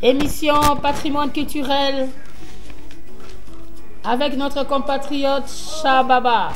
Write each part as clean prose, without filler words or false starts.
Émission Patrimoine culturel avec notre compatriote Shababa.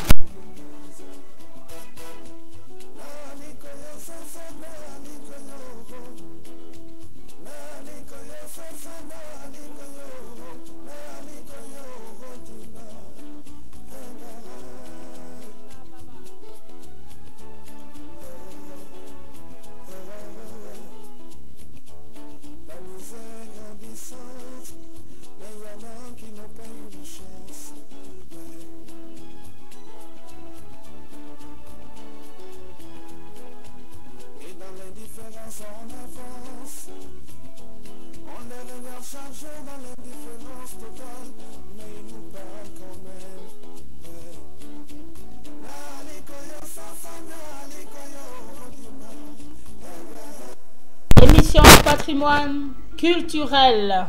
Émission Patrimoine culturel.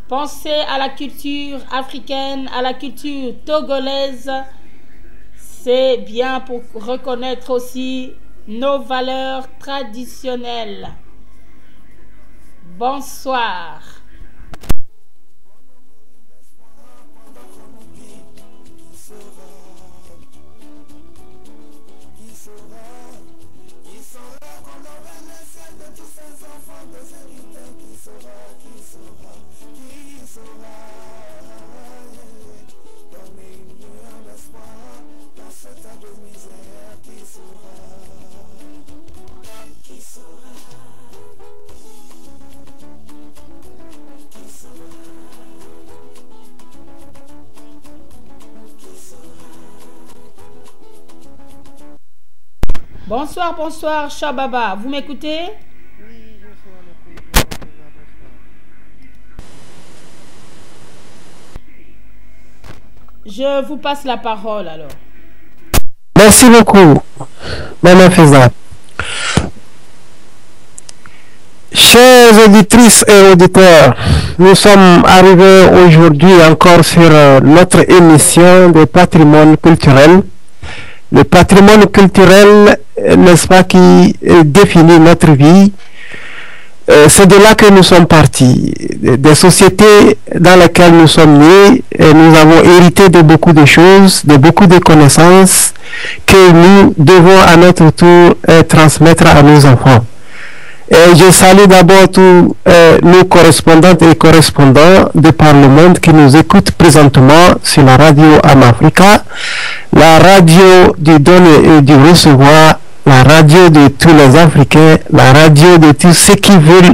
Pensez à la culture africaine, à la culture togolaise. C'est bien pour reconnaître aussi nos valeurs traditionnelles. Bonsoir. Bonsoir, bonsoir, Shababa. Vous m'écoutez? Oui, je suis à l'écoute. Je vous passe la parole alors. Merci beaucoup, Maman Feza. Chers auditrices et auditeurs, nous sommes arrivés aujourd'hui encore sur notre émission de patrimoine culturel. Le patrimoine culturel, n'est-ce pas, qui définit notre vie. C'est de là que nous sommes partis. Des sociétés dans lesquelles nous sommes nés, et nous avons hérité de beaucoup de choses, de beaucoup de connaissances que nous devons à notre tour transmettre à nos enfants. Et je salue d'abord tous nos correspondantes et correspondants de par le monde qui nous écoutent présentement sur la radio Amafrica, la radio du donner et du recevoir, la radio de tous les Africains, la radio de tous ceux qui veulent,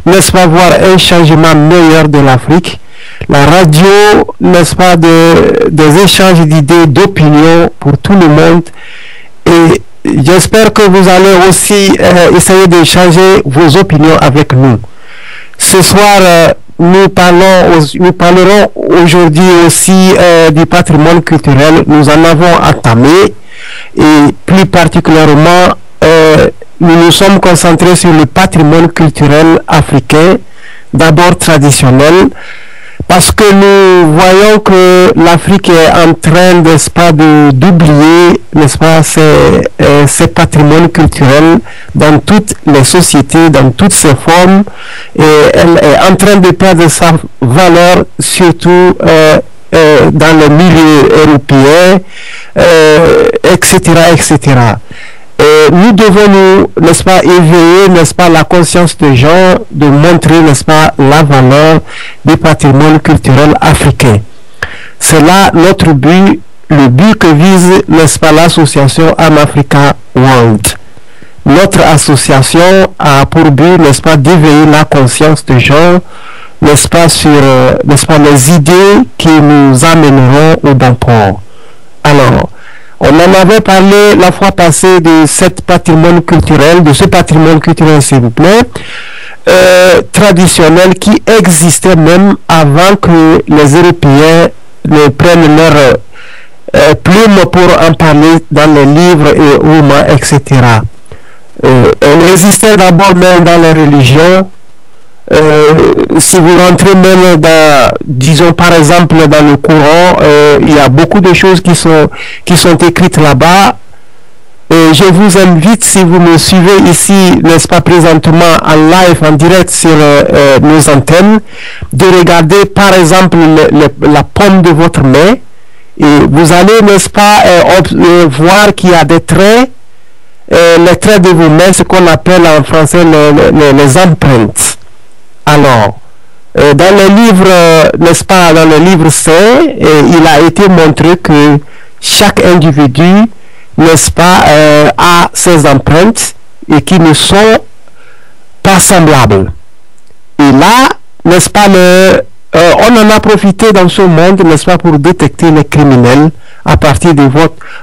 n'est-ce pas, voir un changement meilleur de l'Afrique, la radio, n'est-ce pas, des échanges d'idées, d'opinions pour tout le monde. Et j'espère que vous allez aussi essayer d'échanger vos opinions avec nous. Ce soir, nous parlerons aujourd'hui aussi du patrimoine culturel. Nous en avons entamé et plus particulièrement, nous nous sommes concentrés sur le patrimoine culturel africain, d'abord traditionnel, parce que nous voyons que l'Afrique est en train, n'est-ce pas, d'oublier, n'est-ce pas, ses patrimoines culturels dans toutes les sociétés, dans toutes ses formes, et elle est en train de perdre sa valeur, surtout dans les milieux européens, etc., etc. Et nous devons n'est-ce pas, éveiller, n'est-ce pas, la conscience des gens, de montrer, n'est-ce pas, la valeur du patrimoine culturel africain. C'est là notre but, le but que vise, n'est-ce pas, l'association Amafrica World. Notre association a pour but, n'est-ce pas, d'éveiller la conscience des gens, n'est-ce pas, sur, n'est-ce pas, les idées qui nous amèneront au bon port. Alors, on en avait parlé la fois passée de ce patrimoine culturel, s'il vous plaît, traditionnel, qui existait même avant que les Européens ne prennent leur plume pour en parler dans les livres et romans, etc. Elle existait d'abord même dans les religions. Si vous rentrez même dans, disons par exemple dans le Coran, il y a beaucoup de choses qui sont écrites là-bas je vous invite, si vous me suivez ici, n'est-ce pas, présentement en live, en direct sur nos antennes, de regarder par exemple la paume de votre main et vous allez, n'est-ce pas, voir qu'il y a des traits, les traits de vos mains, ce qu'on appelle en français les empreintes. Alors, dans le livre, n'est-ce pas, dans le livre saint, il a été montré que chaque individu, n'est-ce pas, a ses empreintes et qui ne sont pas semblables. Et là, n'est-ce pas, on en a profité dans ce monde, n'est-ce pas, pour détecter les criminels à partir de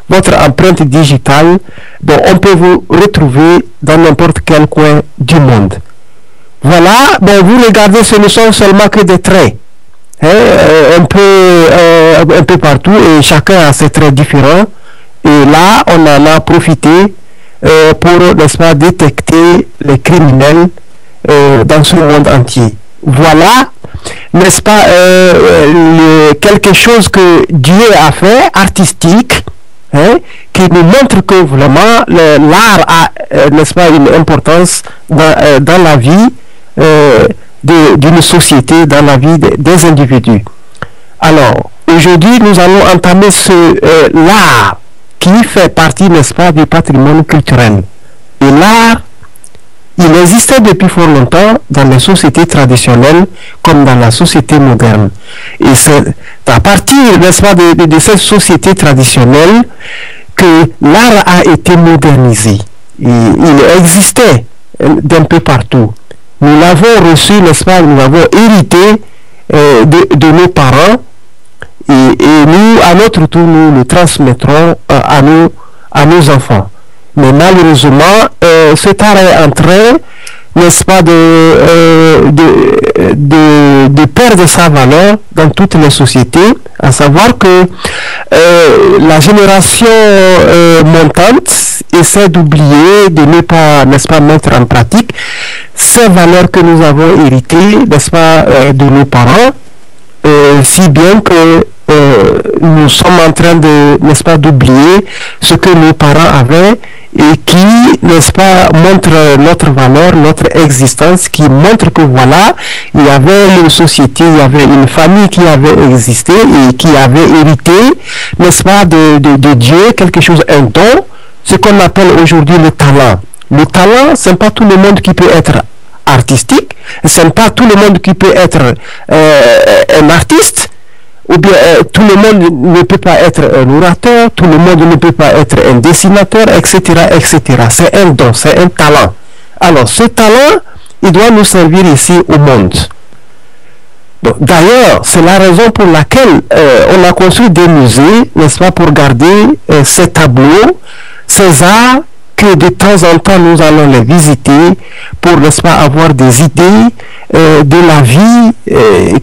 votre empreinte digitale, dont on peut vous retrouver dans n'importe quel coin du monde. Voilà, vous regardez, ce ne sont seulement que des traits, hein, un peu partout, et chacun a ses traits différents. Et là, on en a profité pour, n'est-ce pas, détecter les criminels dans ce monde entier. Voilà, n'est-ce pas, quelque chose que Dieu a fait, artistique, hein, qui nous montre que vraiment l'art a, n'est-ce pas, une importance dans la vie d'une société, dans la vie des individus. Alors, aujourd'hui, nous allons entamer l'art qui fait partie, n'est-ce pas, du patrimoine culturel. Et l'art, il existait depuis fort longtemps dans les sociétés traditionnelles comme dans la société moderne. Et c'est à partir, n'est-ce pas, de cette société traditionnelle que l'art a été modernisé. Et il existait d'un peu partout. Nous l'avons reçu, n'est-ce pas, nous l'avons hérité de nos parents. Et nous, à notre tour, nous le transmettrons à nos enfants. Mais malheureusement, cet art est en train, n'est-ce pas, de perdre sa valeur dans toutes les sociétés, à savoir que la génération montante essaie d'oublier, de ne pas, n'est-ce pas, mettre en pratique ces valeurs que nous avons héritées, n'est-ce pas, de nos parents, si bien que nous sommes en train de, n'est-ce pas, d'oublier ce que nos parents avaient et qui, n'est-ce pas, montre notre valeur, notre existence, qui montre que voilà, il y avait une société, il y avait une famille qui avait existé et qui avait hérité, n'est-ce pas, de Dieu, quelque chose, un don, ce qu'on appelle aujourd'hui le talent. Le talent, c'est pas tout le monde qui peut être artistique, c'est pas tout le monde qui peut être un artiste, ou bien tout le monde ne peut pas être un orateur, tout le monde ne peut pas être un dessinateur, etc., etc. C'est un don, c'est un talent. Alors, ce talent, il doit nous servir ici au monde. D'ailleurs, c'est la raison pour laquelle on a construit des musées, n'est-ce pas, pour garder ces tableaux, ces arts, que de temps en temps nous allons les visiter pour, n'est-ce pas, avoir des idées de la vie,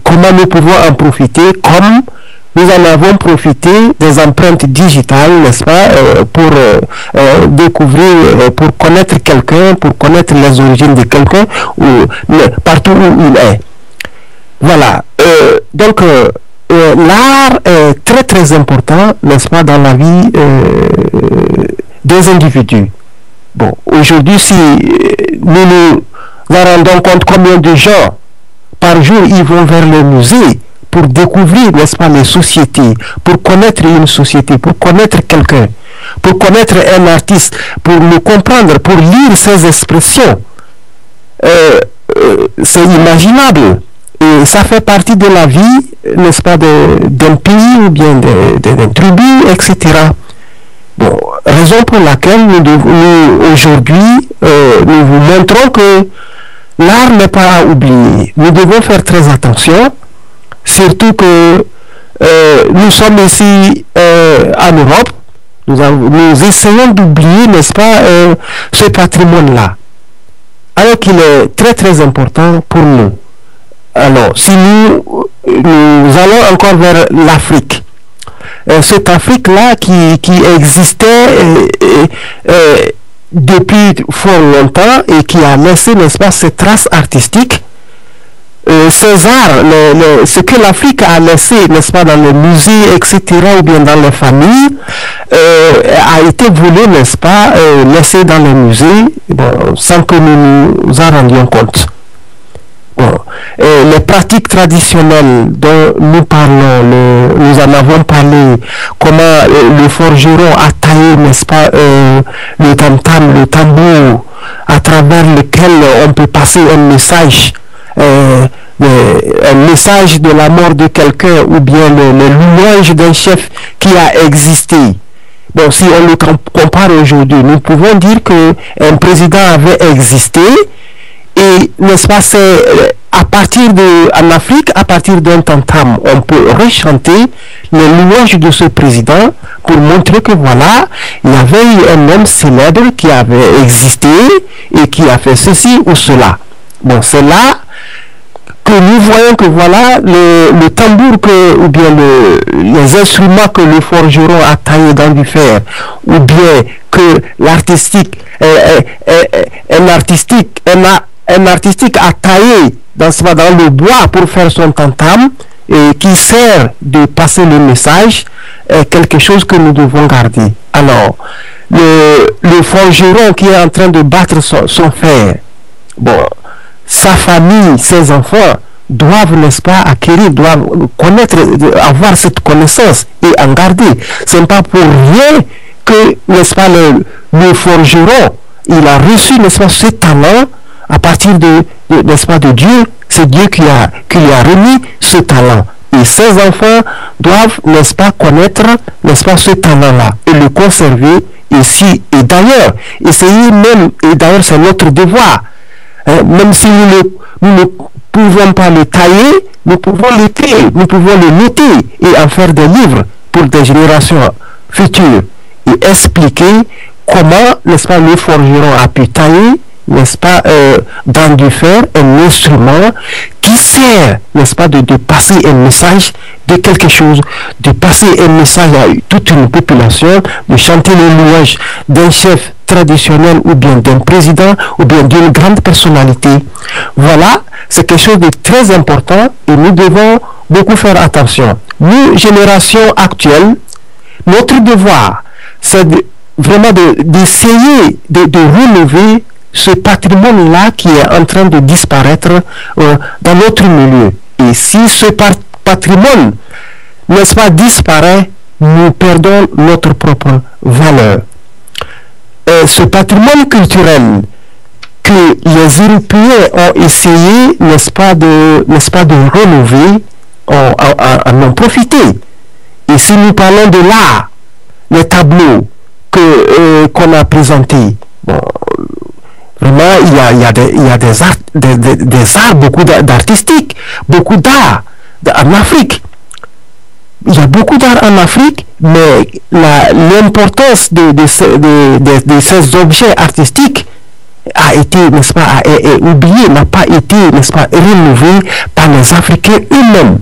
comment nous pouvons en profiter, comme nous en avons profité des empreintes digitales, n'est-ce pas, pour découvrir, pour connaître quelqu'un, pour connaître les origines de quelqu'un, partout où il est. Voilà. Donc, l'art est très très important, n'est-ce pas, dans la vie des individus. Bon, aujourd'hui, si nous nous rendons compte combien de gens par jour ils vont vers le musée pour découvrir, n'est-ce pas, les sociétés, pour connaître une société, pour connaître quelqu'un, pour connaître un artiste, pour le comprendre, pour lire ses expressions, c'est imaginable. Et ça fait partie de la vie, n'est-ce pas, d'un pays ou bien d'une tribu, etc. Bon, raison pour laquelle nous aujourd'hui, nous vous montrons que l'art n'est pas à oublier. Nous devons faire très attention, surtout que nous sommes ici en Europe, nous essayons d'oublier, n'est-ce pas, ce patrimoine-là, alors qu'il est très très important pour nous. Alors, si nous allons encore vers l'Afrique, cette Afrique-là qui existait depuis fort longtemps et qui a laissé, n'est-ce pas, ces traces artistiques, ces arts, ce que l'Afrique a laissé, n'est-ce pas, dans les musées, etc., ou bien dans les familles, a été volé, n'est-ce pas, laissé dans les musées, bon, sans que nous nous en rendions compte. Bon. Les pratiques traditionnelles dont nous parlons, nous en avons parlé, comment le forgeron a taillé, n'est-ce pas, le tam-tam, le tambour, à travers lequel on peut passer un message de la mort de quelqu'un ou bien le louange d'un chef qui a existé. Bon, si on le compare aujourd'hui, nous pouvons dire qu'un président avait existé et, n'est-ce pas, c'est en Afrique, à partir d'un tam-tam, on peut rechanter les louanges de ce président pour montrer que voilà, il y avait eu un homme célèbre qui avait existé et qui a fait ceci ou cela. Bon, c'est là que nous voyons que voilà, le tambour ou bien les instruments que le forgeron a taillés dans du fer, ou bien que un artistique a taillé dans le bois pour faire son tam-tam et qui sert de passer le message, est quelque chose que nous devons garder. Alors, le forgeron qui est en train de battre son fer, bon, sa famille, ses enfants doivent, n'est-ce pas, doivent connaître, avoir cette connaissance et en garder. Ce n'est pas pour rien que, n'est-ce pas, le forgeron, il a reçu, n'est-ce pas, ce talent à partir n'est-ce pas, de Dieu. C'est Dieu qui lui a remis ce talent. Et ses enfants doivent, n'est-ce pas, connaître, n'est-ce pas, ce talent-là et le conserver ici. Et d'ailleurs, essayer même, et d'ailleurs c'est notre devoir, hein, même si nous ne pouvons pas le tailler, nous pouvons l'écrire, nous pouvons le noter et en faire des livres pour des générations futures et expliquer comment, n'est-ce pas, le forgeron a pu tailler, n'est-ce pas, dans du fer, un instrument qui sert, n'est-ce pas, de passer un message de quelque chose, de passer un message à toute une population, de chanter les louanges d'un chef traditionnel ou bien d'un président ou bien d'une grande personnalité. Voilà, c'est quelque chose de très important et nous devons beaucoup faire attention. Nous, génération actuelle, notre devoir, c'est vraiment d'essayer de relever ce patrimoine-là qui est en train de disparaître dans notre milieu. Et si ce patrimoine, n'est-ce pas, disparaît, nous perdons notre propre valeur. Ce patrimoine culturel que les Européens ont essayé, n'est-ce pas, de relever, en ont profité. Et si nous parlons de l'art, les tableaux qu'on a présentés, bon, vraiment, il y a des arts, beaucoup d'artistiques, beaucoup d'art en Afrique. Il y a beaucoup d'art en Afrique, mais l'importance de ces objets artistiques a été, n'est-ce pas, oubliée, n'a pas été, n'est-ce pas, renouvelée par les Africains eux-mêmes.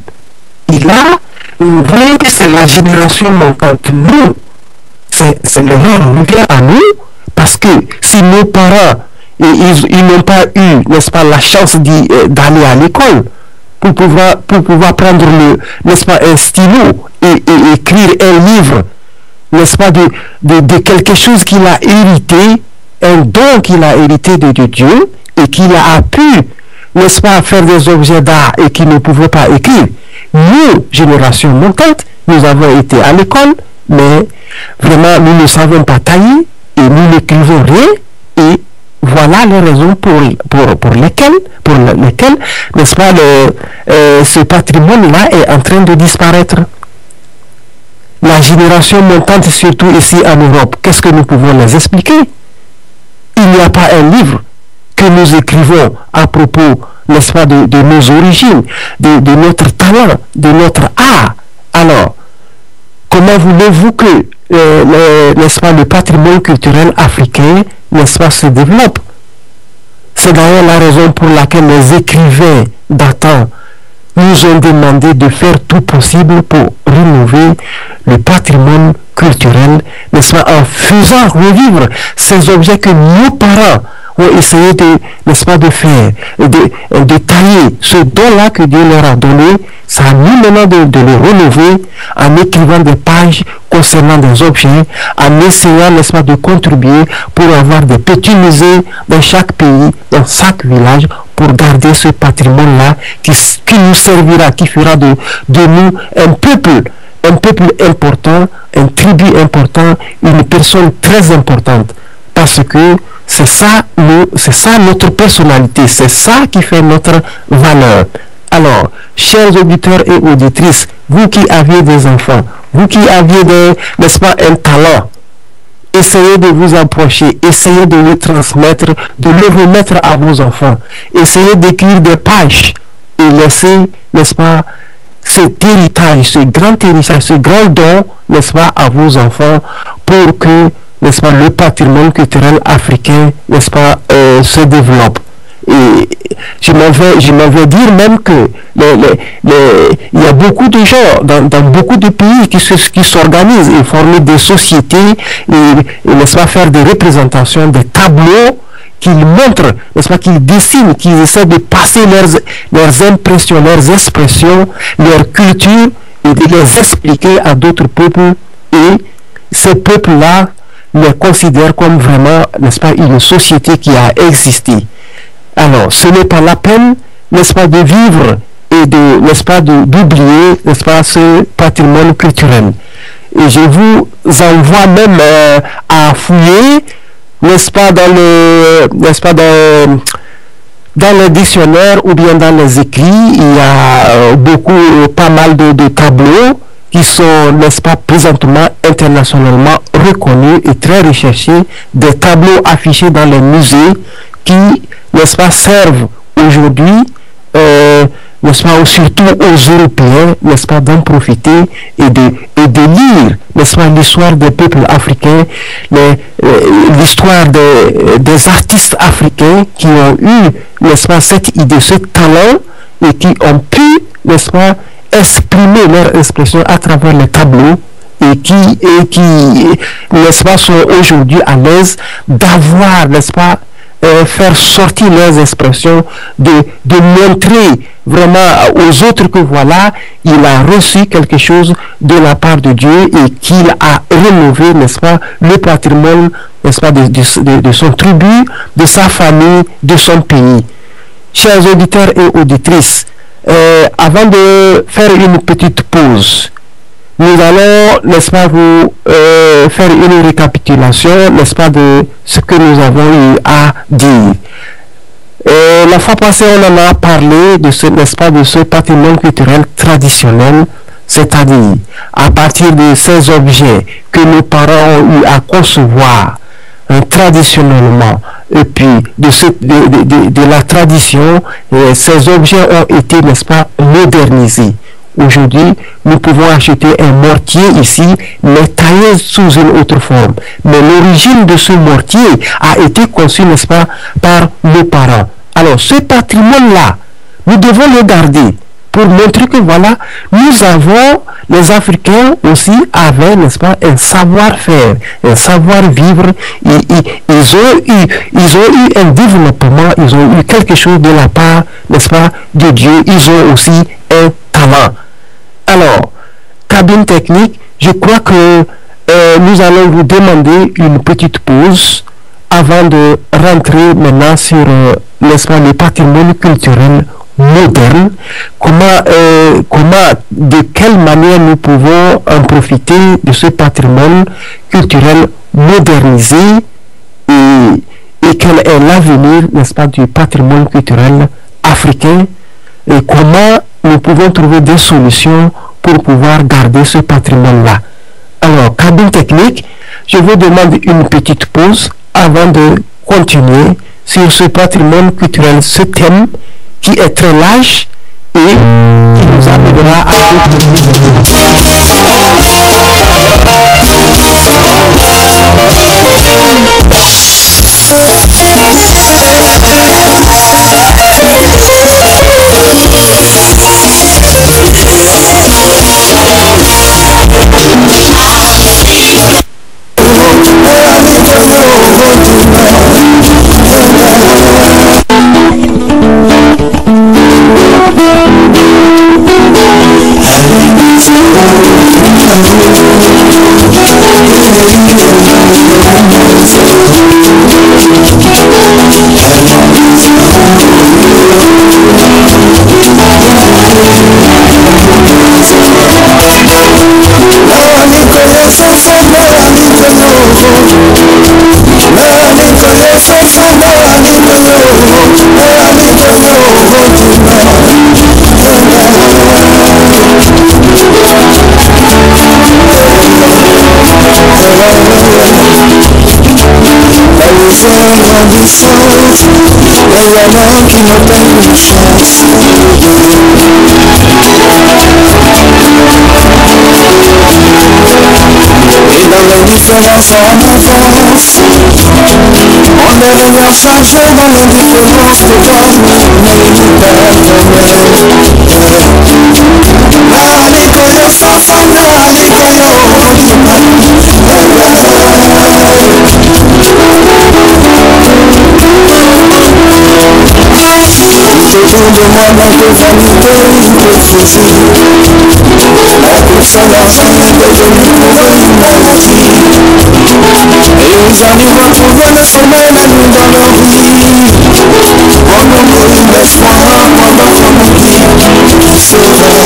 Et là, nous voyons que c'est la génération montante. Nous, c'est le revient à nous, parce que si nos parents, ils n'ont pas eu, n'est-ce pas, la chance d'aller à l'école pour pouvoir prendre n'est-ce pas, un stylo et écrire un livre, n'est-ce pas, de quelque chose qu'il a hérité, un don qu'il a hérité de Dieu et qu'il a pu, n'est-ce pas, faire des objets d'art et qu'il ne pouvait pas écrire. Nous, génération montante, nous avons été à l'école, mais vraiment nous ne savons pas tailler et nous n'écrivons rien et voilà les raisons pour lesquelles, n'est-ce pas, ce patrimoine-là est en train de disparaître. La génération montante, surtout ici en Europe, qu'est-ce que nous pouvons les expliquer? Il n'y a pas un livre que nous écrivons à propos, n'est-ce pas, de nos origines, de notre talent, de notre art. Alors, comment voulez-vous que, n'est-ce pas, le patrimoine culturel africain, n'est-ce pas, se développe? C'est d'ailleurs la raison pour laquelle les écrivains d'antan nous ont demandé de faire tout possible pour renouveler rénover le patrimoine culturel, n'est-ce pas, en faisant revivre ces objets que nos parents ont essayé de, n'est-ce pas, de faire, de tailler ce don-là que Dieu leur a donné. Ça a mis maintenant de le renouveler en écrivant des pages concernant des objets, en essayant, n'est-ce pas, de contribuer pour avoir des petits musées dans chaque pays, dans chaque village, pour garder ce patrimoine-là qui nous servira, qui fera de nous un peuple important, un tribu important, une personne très importante. Parce que c'est ça notre personnalité, c'est ça qui fait notre valeur. Alors, chers auditeurs et auditrices, vous qui aviez des enfants, vous qui aviez, n'est-ce pas, un talent, essayez de vous approcher, essayez de le transmettre, de le remettre à vos enfants. Essayez d'écrire des pages et laissez, n'est-ce pas, cet héritage, ce grand héritage, ce grand don, n'est-ce pas, à vos enfants pour que, n'est-ce pas, le patrimoine culturel africain, n'est-ce pas, se développe. Et je m'en vais dire même que il y a beaucoup de gens dans beaucoup de pays qui s'organisent et forment des sociétés et n'est-ce pas, faire des représentations, des tableaux qu'ils montrent, n'est-ce pas, qu'ils dessinent, qu'ils essaient de passer leurs impressions, leurs expressions, leur culture et de les expliquer à d'autres peuples. Et ces peuples-là les considèrent comme vraiment, n'est-ce pas, une société qui a existé. Alors, ce n'est pas la peine, n'est-ce pas, de vivre et de, n'est-ce pas, d'oublier, n'est-ce pas, ce patrimoine culturel. Et je vous envoie même à fouiller, n'est-ce pas, dans le dictionnaire ou bien dans les écrits, il y a pas mal de tableaux qui sont, n'est-ce pas, présentement internationalement reconnus et très recherchés, des tableaux affichés dans les musées qui, n'est-ce pas, servent aujourd'hui, n'est-ce pas, surtout aux Européens, n'est-ce pas, d'en profiter et de lire, n'est-ce pas, l'histoire des peuples africains, l'histoire des artistes africains qui ont eu, n'est-ce pas, cette idée, ce talent et qui ont pu, n'est-ce pas, exprimer leur expression à travers les tableaux et qui n'est-ce pas, sont aujourd'hui à l'aise d'avoir, n'est-ce pas, faire sortir leurs expressions, de montrer vraiment aux autres que voilà, il a reçu quelque chose de la part de Dieu et qu'il a rénové, n'est-ce pas, le patrimoine, n'est-ce pas, de son tribu, de sa famille, de son pays. Chers auditeurs et auditrices, avant de faire une petite pause, nous allons, n'est-ce pas, vous faire une récapitulation, n'est-ce pas, de ce que nous avons eu à dire. La fois passée, on en a parlé de ce, n'est-ce pas, de ce patrimoine culturel traditionnel, c'est-à-dire à partir de ces objets que nos parents ont eu à concevoir traditionnellement, et puis de la tradition, ces objets ont été, n'est-ce pas, modernisés. Aujourd'hui, nous pouvons acheter un mortier ici, mais taillé sous une autre forme. Mais l'origine de ce mortier a été conçu, n'est-ce pas, par nos parents. Alors, ce patrimoine-là, nous devons le garder pour montrer que voilà, nous avons, les Africains aussi avaient, n'est-ce pas, un savoir-faire, un savoir-vivre. Ils ont eu un développement, ils ont eu quelque chose de la part, n'est-ce pas, de Dieu. Ils ont aussi un talent. Alors, cabine technique, je crois que nous allons vous demander une petite pause avant de rentrer maintenant sur, n'est-ce pas, le patrimoine culturel moderne, de quelle manière nous pouvons en profiter de ce patrimoine culturel modernisé et quel est l'avenir, n'est-ce pas, du patrimoine culturel africain et comment nous pouvons trouver des solutions pour pouvoir garder ce patrimoine-là. Alors, cabine technique, je vous demande une petite pause avant de continuer sur ce patrimoine culturel, ce thème qui est très large et qui nous amènera à Qui me donne une chance. Et dans les différences en avance, on est venu changer dans l'indifférence de l'homme, mais il perd quand même. Nalikoyo sofa, nalikoyo Autour de moi, dans tes vanités, je te fouille. La consolation est devenue pour eux une maladie. Et ils arrivent à trouver le sommeil la nuit dans leur lit. On nous brûle l'espoir pendant qu'on oublie. Qui saura?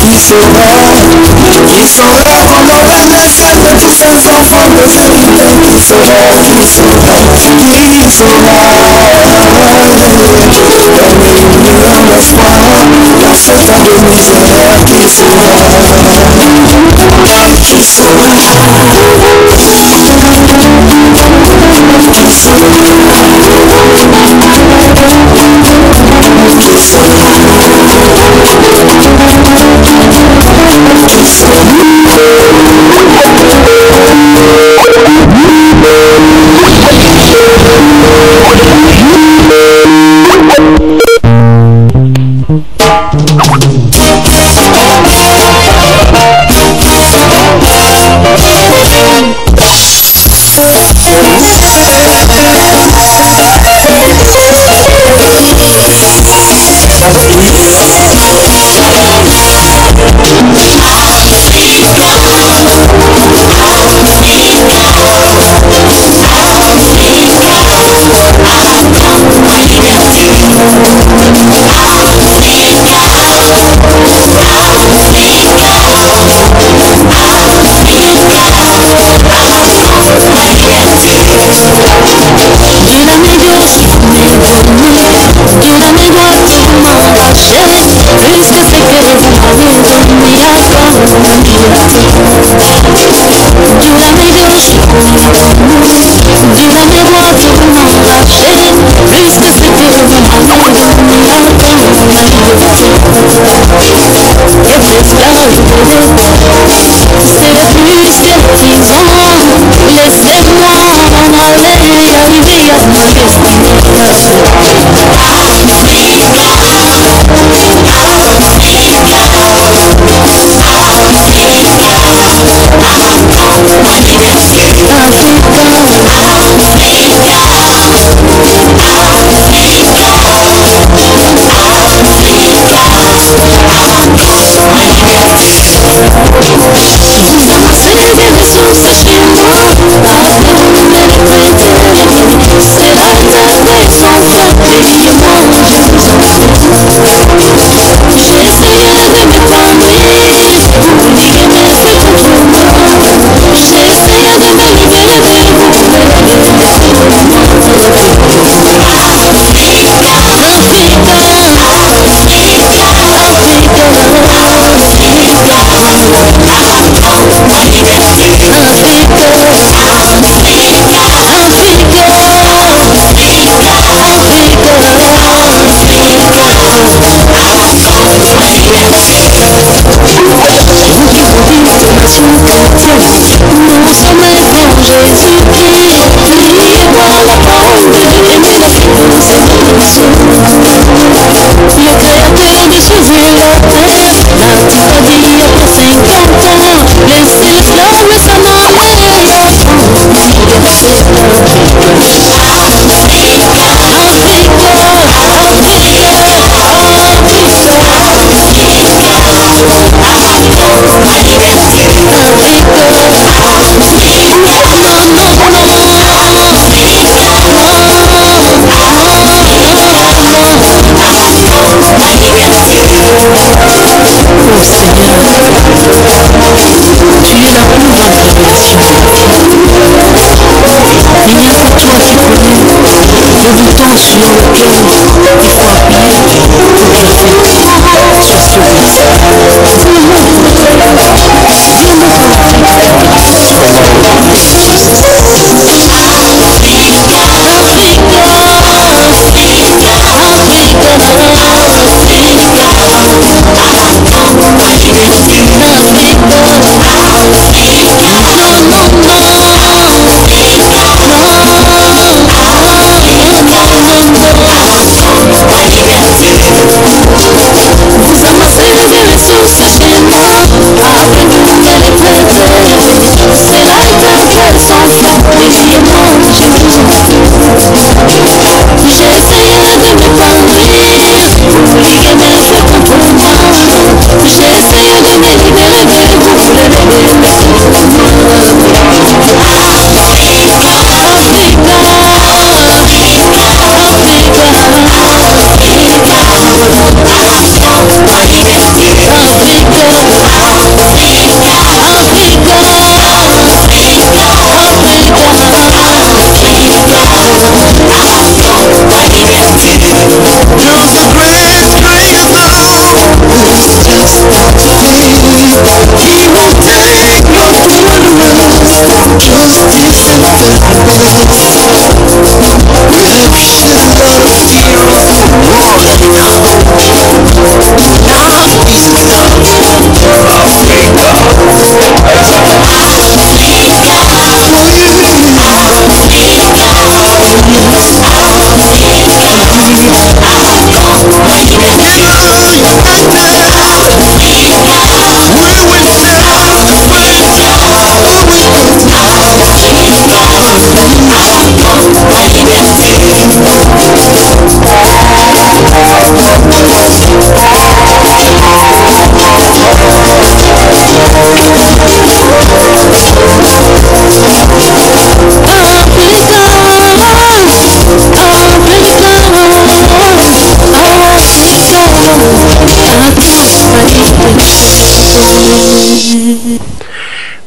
Qui saura? Qui saura comment aimer celle de tous ces enfants de vérité? Qui saura? Qui saura? Qui saura? Donner une lueur d'espoir dans ce temps de misère. Qui saura? Qui saura?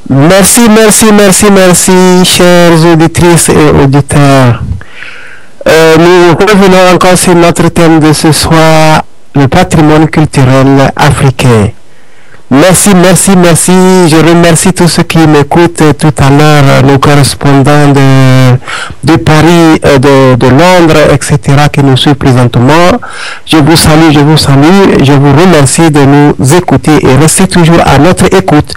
Merci, merci, merci, merci, chères auditrices et auditeurs. Nous revenons encore sur notre thème de ce soir, le patrimoine culturel africain. Merci, merci, merci. Je remercie tous ceux qui m'écoutent tout à l'heure, nos correspondants de Paris, de Londres, etc., qui nous suivent présentement. Je vous salue, je vous salue. Je vous remercie de nous écouter et rester toujours à notre écoute.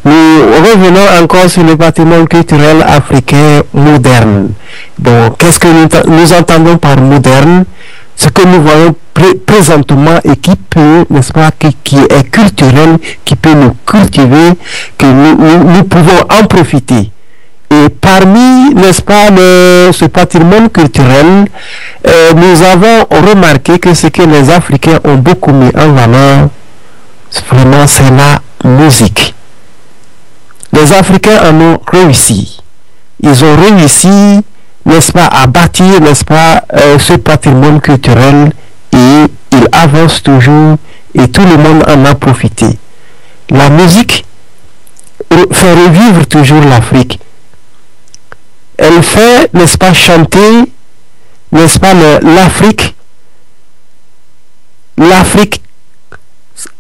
Nous revenons encore sur le patrimoine culturel africain moderne. Bon, qu'est-ce que nous entendons par moderne? Ce que nous voyons présentement et qui peut, n'est-ce pas, qui est culturel, qui peut nous cultiver, que nous pouvons en profiter. Et parmi, n'est-ce pas, ce patrimoine culturel, nous avons remarqué que ce que les Africains ont beaucoup mis en valeur, vraiment, c'est la musique. Les Africains en ont réussi. Ils ont réussi, n'est-ce pas, à bâtir, n'est-ce pas, ce patrimoine culturel, et il avance toujours et tout le monde en a profité. La musique fait revivre toujours l'Afrique. Elle fait, n'est-ce pas, chanter, n'est-ce pas, l'Afrique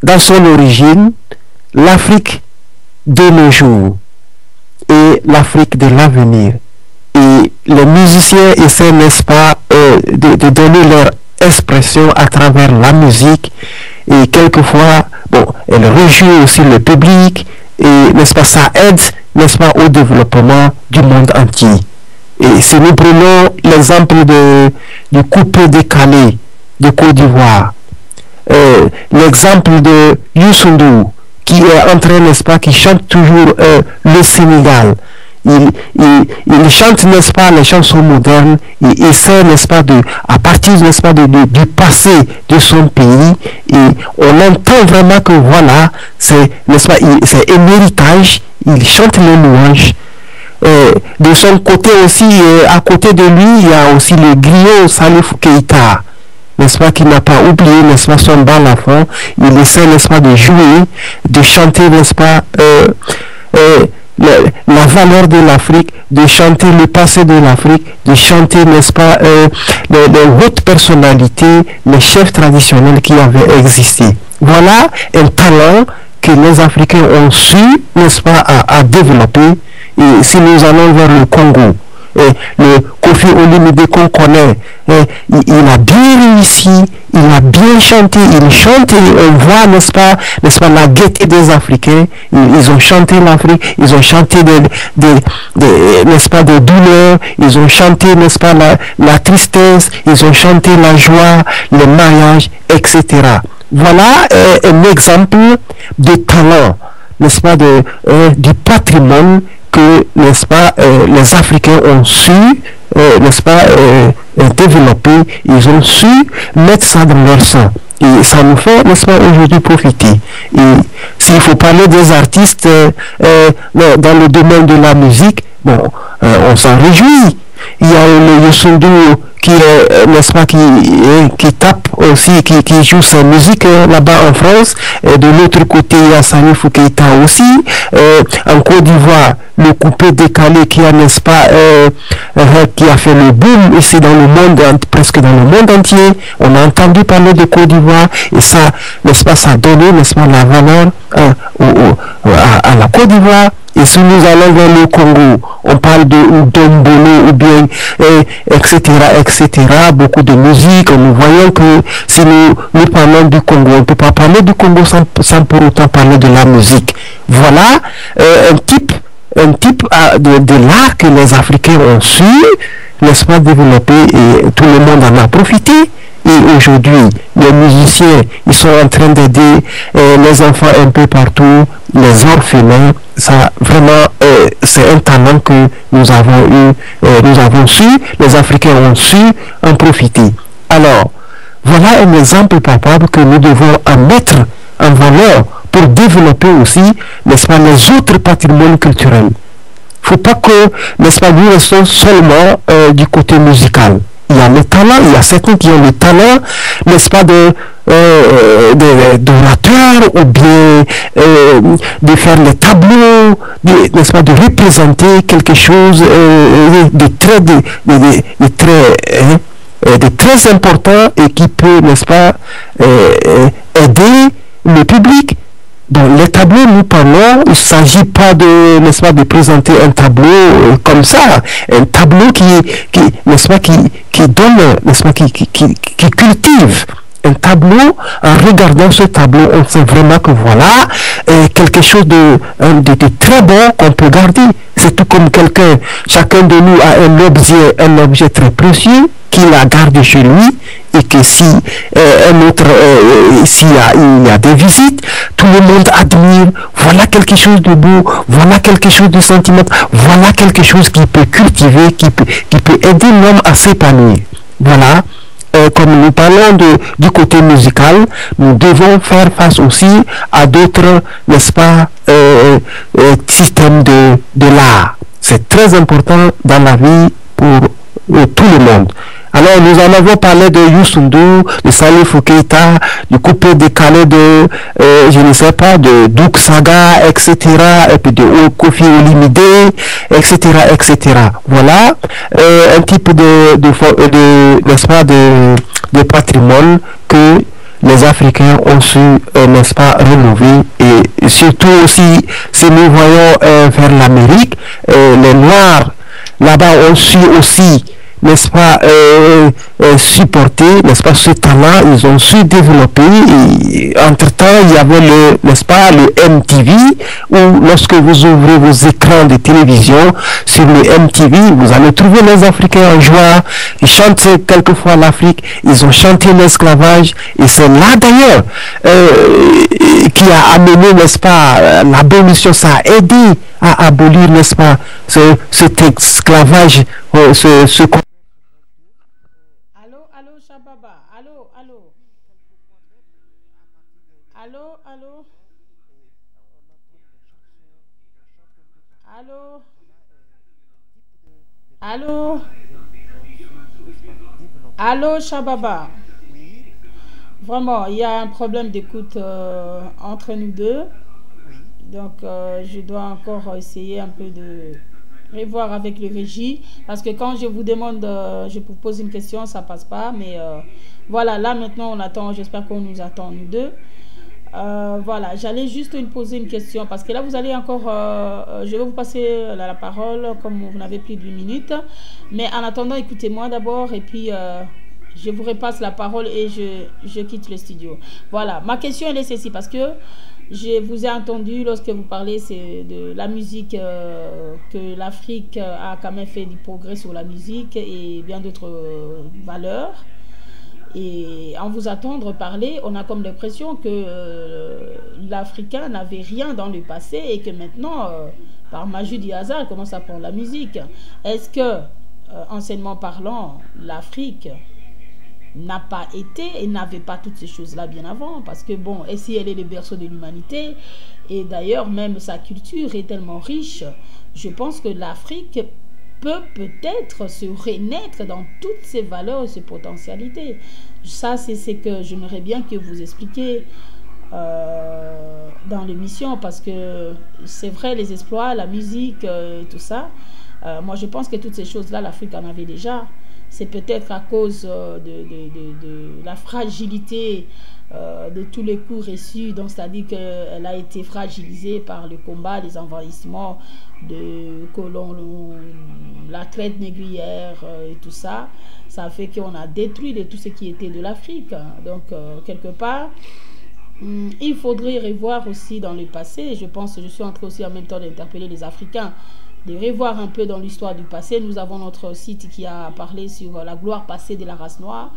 dans son origine, l'Afrique de nos jours et l'Afrique de l'avenir. Et les musiciens essaient, n'est-ce pas, de donner leur expression à travers la musique, et quelquefois, bon, elle réjouit aussi le public, et, n'est-ce pas, ça aide, n'est-ce pas, au développement du monde entier. Et si nous prenons l'exemple du coupé décalé de Côte d'Ivoire, l'exemple de Youssou N'Dour, qui est en train, n'est-ce pas, qui chante toujours le Sénégal. Il chante, n'est-ce pas, les chansons modernes, il essaie, n'est-ce pas, à partir, n'est-ce pas, du passé de son pays, et on entend vraiment que voilà, c'est, n'est-ce pas, c'est un héritage, il chante les louanges. De son côté aussi, à côté de lui, il y a aussi le griot Salif Keïta, n'est-ce pas, qui n'a pas oublié, n'est-ce pas, son balafon. Il essaie, n'est-ce pas, de jouer, de chanter, n'est-ce pas, la valeur de l'Afrique, de chanter le passé de l'Afrique, de chanter, n'est-ce pas, les hautes personnalités, les chefs traditionnels qui avaient existé. Voilà un talent que les Africains ont su, n'est-ce pas, à développer. Et si nous allons vers le Congo, le Kofi Olomide qu'on connaît, il a bien réussi, il a bien chanté, il chante, on voit, n'est-ce pas, la gaieté des Africains. Ils ont chanté l'Afrique, ils ont chanté n'est-ce pas, des douleurs, ils ont chanté, n'est-ce pas, la tristesse, ils ont chanté la joie, le mariage, etc. Voilà un exemple de talent, n'est-ce pas, du patrimoine que, n'est-ce pas, les Africains ont su, n'est-ce pas, développer, ils ont su mettre ça dans leur sang. Et ça nous fait, n'est-ce pas, aujourd'hui profiter. Et s'il faut parler des artistes dans le domaine de la musique, bon, on s'en réjouit. Il y a le Youssou N'Dour qui est, n'est-ce pas, qui tape aussi, qui joue sa musique là-bas en France. De l'autre côté, il y a Salif Keïta aussi. En Côte d'Ivoire, le coupé décalé qui a, n'est-ce pas, qui a fait le boom ici dans le monde, presque dans le monde entier. On a entendu parler de Côte d'Ivoire et ça, n'est-ce pas, ça a donné, n'est-ce pas, la valeur à la Côte d'Ivoire. Et si nous allons vers le Congo, on parle de Dombolo ou bien, etc., etc., beaucoup de musique. Nous voyons que si nous parlons du Congo, on ne peut pas parler du Congo sans pour autant parler de la musique. Voilà un type de l'art que les Africains ont su, n'est-ce pas, développer, et tout le monde en a profité. Et aujourd'hui, les musiciens, ils sont en train d'aider les enfants un peu partout, les orphelins. Ça, vraiment, c'est un talent que nous avons su, les Africains ont su en profiter. Alors, voilà un exemple palpable que nous devons en mettre en valeur pour développer aussi, n'est-ce pas, les autres patrimoines culturels. Il ne faut pas que, n'est-ce pas, nous restons seulement du côté musical. il y a le talent, il y a certains qui ont le talent, n'est-ce pas, d'orateur ou bien de faire les tableaux, n'est-ce pas, de représenter quelque chose de très important et qui peut, n'est-ce pas, aider le public. Donc les tableaux, nous parlons, il ne s'agit pas de, n'est-ce pas, de présenter un tableau comme ça, un tableau qui n'est-ce pas, qui donne, n'est-ce pas, qui cultive. Un tableau, en regardant ce tableau, on sait vraiment que voilà quelque chose de très bon qu'on peut garder. C'est tout comme chacun de nous a un objet très précieux qu'il la garde chez lui et que si il y a des visites, tout le monde admire. Voilà quelque chose de beau, voilà quelque chose de sentimental, voilà quelque chose qui peut cultiver, qui peut aider l'homme à s'épanouir. Voilà. Comme nous parlons du côté musical, nous devons faire face aussi à d'autres, n'est-ce pas, systèmes de l'art. C'est très important dans la vie pour tout le monde. Alors nous en avons parlé de Youssou N'Dour, de Salif Keïta, du coupé décalé de, je ne sais pas, de Douk Saga, etc., et puis de Kofi Olomide, etc., etc. Voilà un type n'est-ce pas, de patrimoine que les Africains ont su, n'est-ce pas, renouveler. Et surtout aussi, si nous voyons vers l'Amérique, les Noirs là-bas ont su aussi, n'est-ce pas, supporter, n'est-ce pas, ce talent, ils ont su développer. Entre-temps, il y avait n'est-ce pas, le MTV, où lorsque vous ouvrez vos écrans de télévision sur le MTV, vous allez trouver les Africains en joie, ils chantent quelquefois l'Afrique, ils ont chanté l'esclavage, et c'est là d'ailleurs qui a amené, n'est-ce pas, l'abolition, ça a aidé à abolir, n'est-ce pas, cet esclavage, Allô, Shababa. Allô. Allô, Shababa. Vraiment, il y a un problème d'écoute entre nous deux. Donc, je dois encore essayer un peu de revoir avec le régie. Parce que quand je vous demande, je vous pose une question, ça passe pas. Mais voilà, là maintenant, on attend. J'espère qu'on nous attend, nous deux. Voilà, j'allais juste vous poser une question. Parce que là, vous allez encore... je vais vous passer la parole comme vous n'avez plus d'1 minute. Mais en attendant, écoutez-moi d'abord. Et puis... je vous repasse la parole et je quitte le studio. Voilà, ma question elle est celle-ci parce que je vous ai entendu lorsque vous parlez de la musique, que l'Afrique a quand même fait du progrès sur la musique et bien d'autres valeurs. Et en vous entendre parler, on a comme l'impression que l'Africain n'avait rien dans le passé et que maintenant, par magie du hasard, il commence à prendre la musique. Est-ce que, anciennement parlant, l'Afrique n'a pas été et n'avait pas toutes ces choses-là bien avant, parce que bon, et si elle est le berceau de l'humanité, et d'ailleurs même sa culture est tellement riche, je pense que l'Afrique peut peut-être se renaître dans toutes ses valeurs et ses potentialités. Ça, c'est ce que j'aimerais bien que vous expliquiez dans l'émission, parce que c'est vrai, les exploits, la musique, tout ça, moi je pense que toutes ces choses-là, l'Afrique en avait déjà. C'est peut-être à cause de la fragilité de tous les coups reçus, donc c'est-à-dire qu'elle a été fragilisée par le combat, les envahissements de colons, la traite négrière et tout ça. Ça fait qu'on a détruit tout ce qui était de l'Afrique. Donc, quelque part, il faudrait revoir aussi dans le passé. Je pense que je suis en train aussi en même temps d'interpeller les Africains, de revoir un peu dans l'histoire du passé. Nous avons notre site qui a parlé sur la gloire passée de la race noire.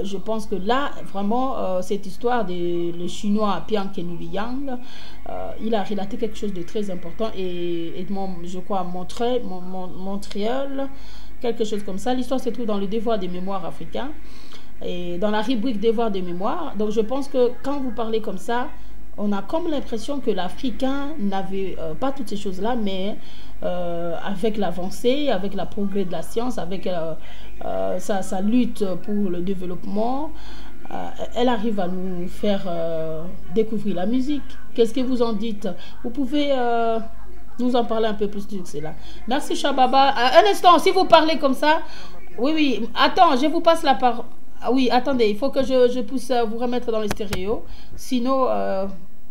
Je pense que là, vraiment, cette histoire le Chinois Piang Kenubiyang, il a relaté quelque chose de très important et je crois Montréal, quelque chose comme ça. L'histoire se trouve dans le devoir des mémoires africains et dans la rubrique devoir des mémoires. Donc je pense que quand vous parlez comme ça, on a comme l'impression que l'Africain n'avait pas toutes ces choses-là, mais avec l'avancée, avec la progrès de la science, avec sa lutte pour le développement, elle arrive à nous faire découvrir la musique. Qu'est-ce que vous en dites? Vous pouvez nous en parler un peu plus de cela. Merci Shababa. Un instant, si vous parlez comme ça, oui, attends, je vous passe la parole. Oui, attendez, il faut que je puisse vous remettre dans le stéréo, sinon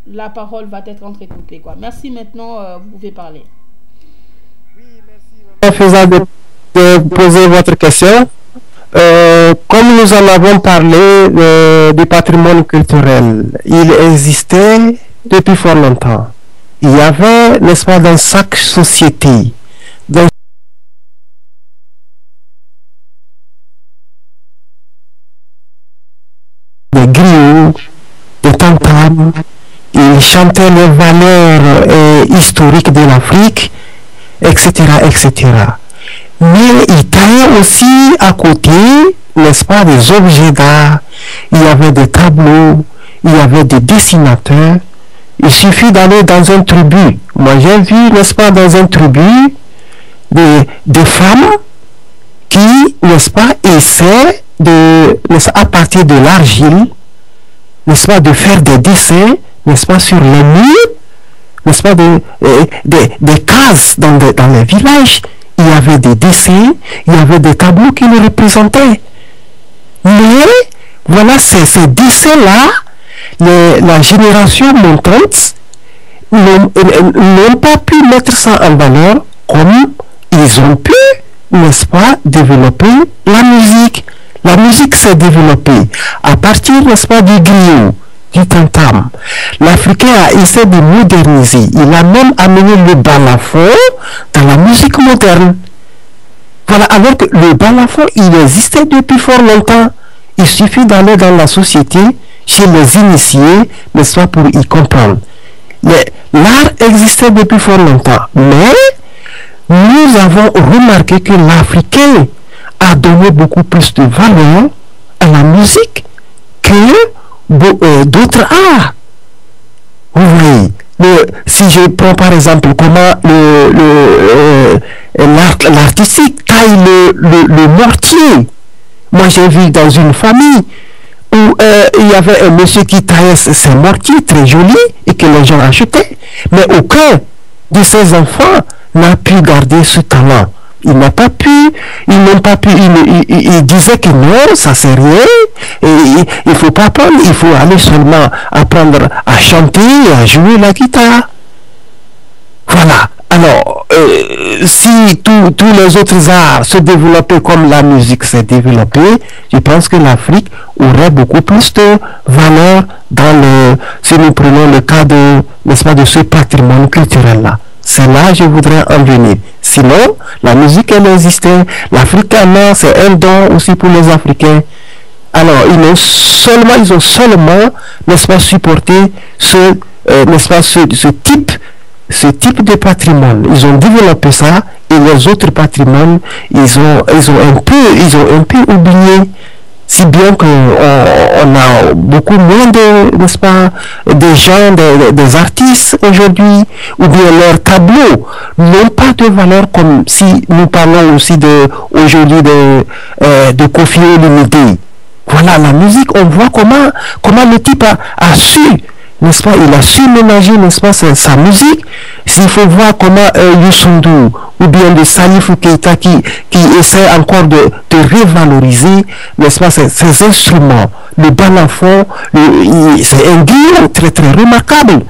la parole va être entrecoupée, quoi. Merci, maintenant, vous pouvez parler. Oui, merci, maman. Faisant de poser votre question. Comme nous en avons parlé du patrimoine culturel, il existait depuis fort longtemps. Il y avait, n'est-ce pas, dans chaque société, dans des griots, des tam-tams, ils chantaient les valeurs historiques de l'Afrique, etc., etc. Mais il taillait aussi à côté, n'est-ce pas, des objets d'art. Il y avait des tableaux, il y avait des dessinateurs. Il suffit d'aller dans un tribu. Moi, j'ai vu, n'est-ce pas, dans un tribu, des femmes qui, n'est-ce pas, essaient de, à partir de l'argile, n'est-ce pas, de faire des dessins, n'est-ce pas, sur les murs, n'est-ce pas, des cases dans les villages. Il y avait des dessins, il y avait des tableaux qui le représentaient. Mais, voilà, ces dessins-là, la génération montante n'ont pas pu mettre ça en valeur comme ils ont pu, n'est-ce pas, développer la musique. La musique s'est développée à partir, n'est-ce pas, du griot, du tam-tam. L'Africain a essayé de moderniser. Il a même amené le balafon dans la musique moderne. Voilà, alors que le balafon, il existait depuis fort longtemps. Il suffit d'aller dans la société, chez les initiés, n'est-ce pas, pour y comprendre. L'art existait depuis fort longtemps, mais nous avons remarqué que l'Africain a donné beaucoup plus de valeur à la musique que d'autres arts. Vous voyez, si je prends par exemple comment l'artistique taille le mortier. Moi j'ai vu dans une famille où il y avait un monsieur qui taillait ses mortiers très jolis et que les gens achetaient. Mais aucun de ses enfants n'a pu garder ce talent. Ils n'ont pas pu, ils disaient que non, ça c'est rien, et il faut pas apprendre, il faut aller seulement apprendre à chanter et à jouer la guitare. Voilà. Alors, si tous les autres arts se développaient comme la musique s'est développée, je pense que l'Afrique aurait beaucoup plus de valeur si nous prenons le cas n'est-ce pas, de ce patrimoine culturel-là. C'est là je voudrais en venir. Sinon, la musique, elle existait. L'Afrique, c'est un don aussi pour les Africains. Alors, ils ont seulement, n'est-ce pas, supporté n'est-ce pas, ce type de patrimoine. Ils ont développé ça et les autres patrimoines, ils ont un peu oublié. Si bien qu'on a beaucoup moins n'est-ce pas, des gens, des artistes aujourd'hui, ou bien leurs tableaux n'ont pas de valeur, comme si nous parlons aussi aujourd'hui de Koffi Olomide. Voilà, la musique, on voit comment le type a su, n'est-ce pas, il a su ménager, n'est-ce pas, sa musique. S'il faut voir comment Youssou N'Dour ou bien de Salifou Keita qui essaie encore de revaloriser, n'est-ce pas, ces instruments, le balafon, c'est un guide très très remarquable.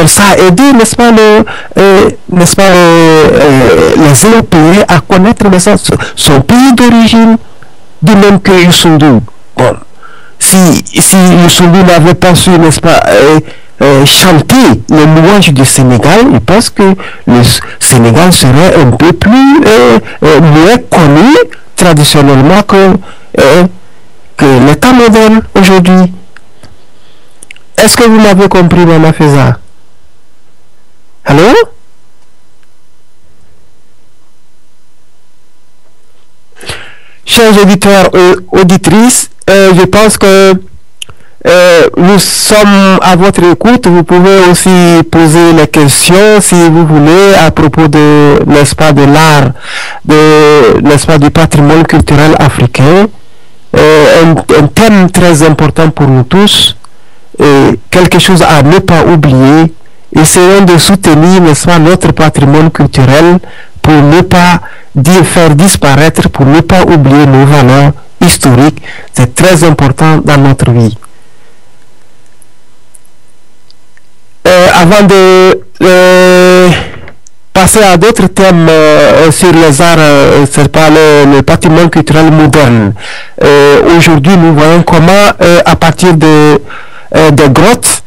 Ça a aidé, n'est-ce pas, les Européens à connaître son pays d'origine, de même que Youssou N'Dour. Bon, si Youssou N'Dour n'avait pas su, n'est-ce pas, chanter les louanges du Sénégal, je pense que le Sénégal serait un peu plus moins connu traditionnellement que l'État moderne aujourd'hui. Est-ce que vous m'avez compris, Maman Feza? Allô? Chers auditeurs et auditrices, je pense que Nous sommes à votre écoute. Vous pouvez aussi poser les questions si vous voulez à propos de, n'est-ce pas, de l'art, n'est-ce pas, du patrimoine culturel africain. Un thème très important pour nous tous, quelque chose à ne pas oublier. Essayons de soutenir, n'est-ce pas, notre patrimoine culturel pour ne pas faire disparaître, pour ne pas oublier nos valeurs historiques. C'est très important dans notre vie. Avant de passer à d'autres thèmes sur les arts, c'est pas le patrimoine culturel moderne. Aujourd'hui, nous voyons comment, à partir des grottes,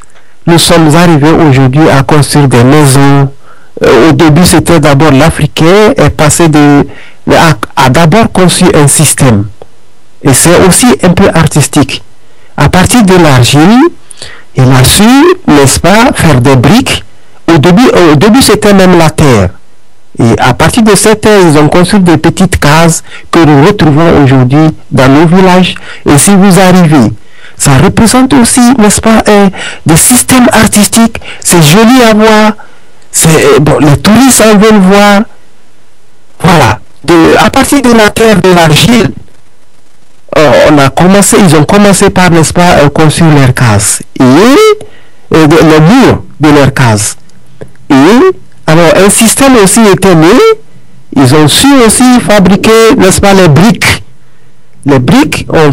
nous sommes arrivés aujourd'hui à construire des maisons. Au début, c'était d'abord l'Africain est passé à d'abord conçu un système. Et c'est aussi un peu artistique. À partir de l'argile, il a su, n'est-ce pas, faire des briques. Au début, c'était même la terre. Et à partir de cette terre, ils ont construit des petites cases que nous retrouvons aujourd'hui dans nos villages. Et si vous arrivez, ça représente aussi, n'est-ce pas, des systèmes artistiques. C'est joli à voir. Bon, les touristes en veulent voir. Voilà. À partir de la terre, de l'argile, ils ont commencé par, n'est-ce pas, construire leurs cases et le mur de leurs cases. Et alors un système aussi était né. Ils ont su aussi fabriquer, n'est-ce pas, les briques. Les briques, on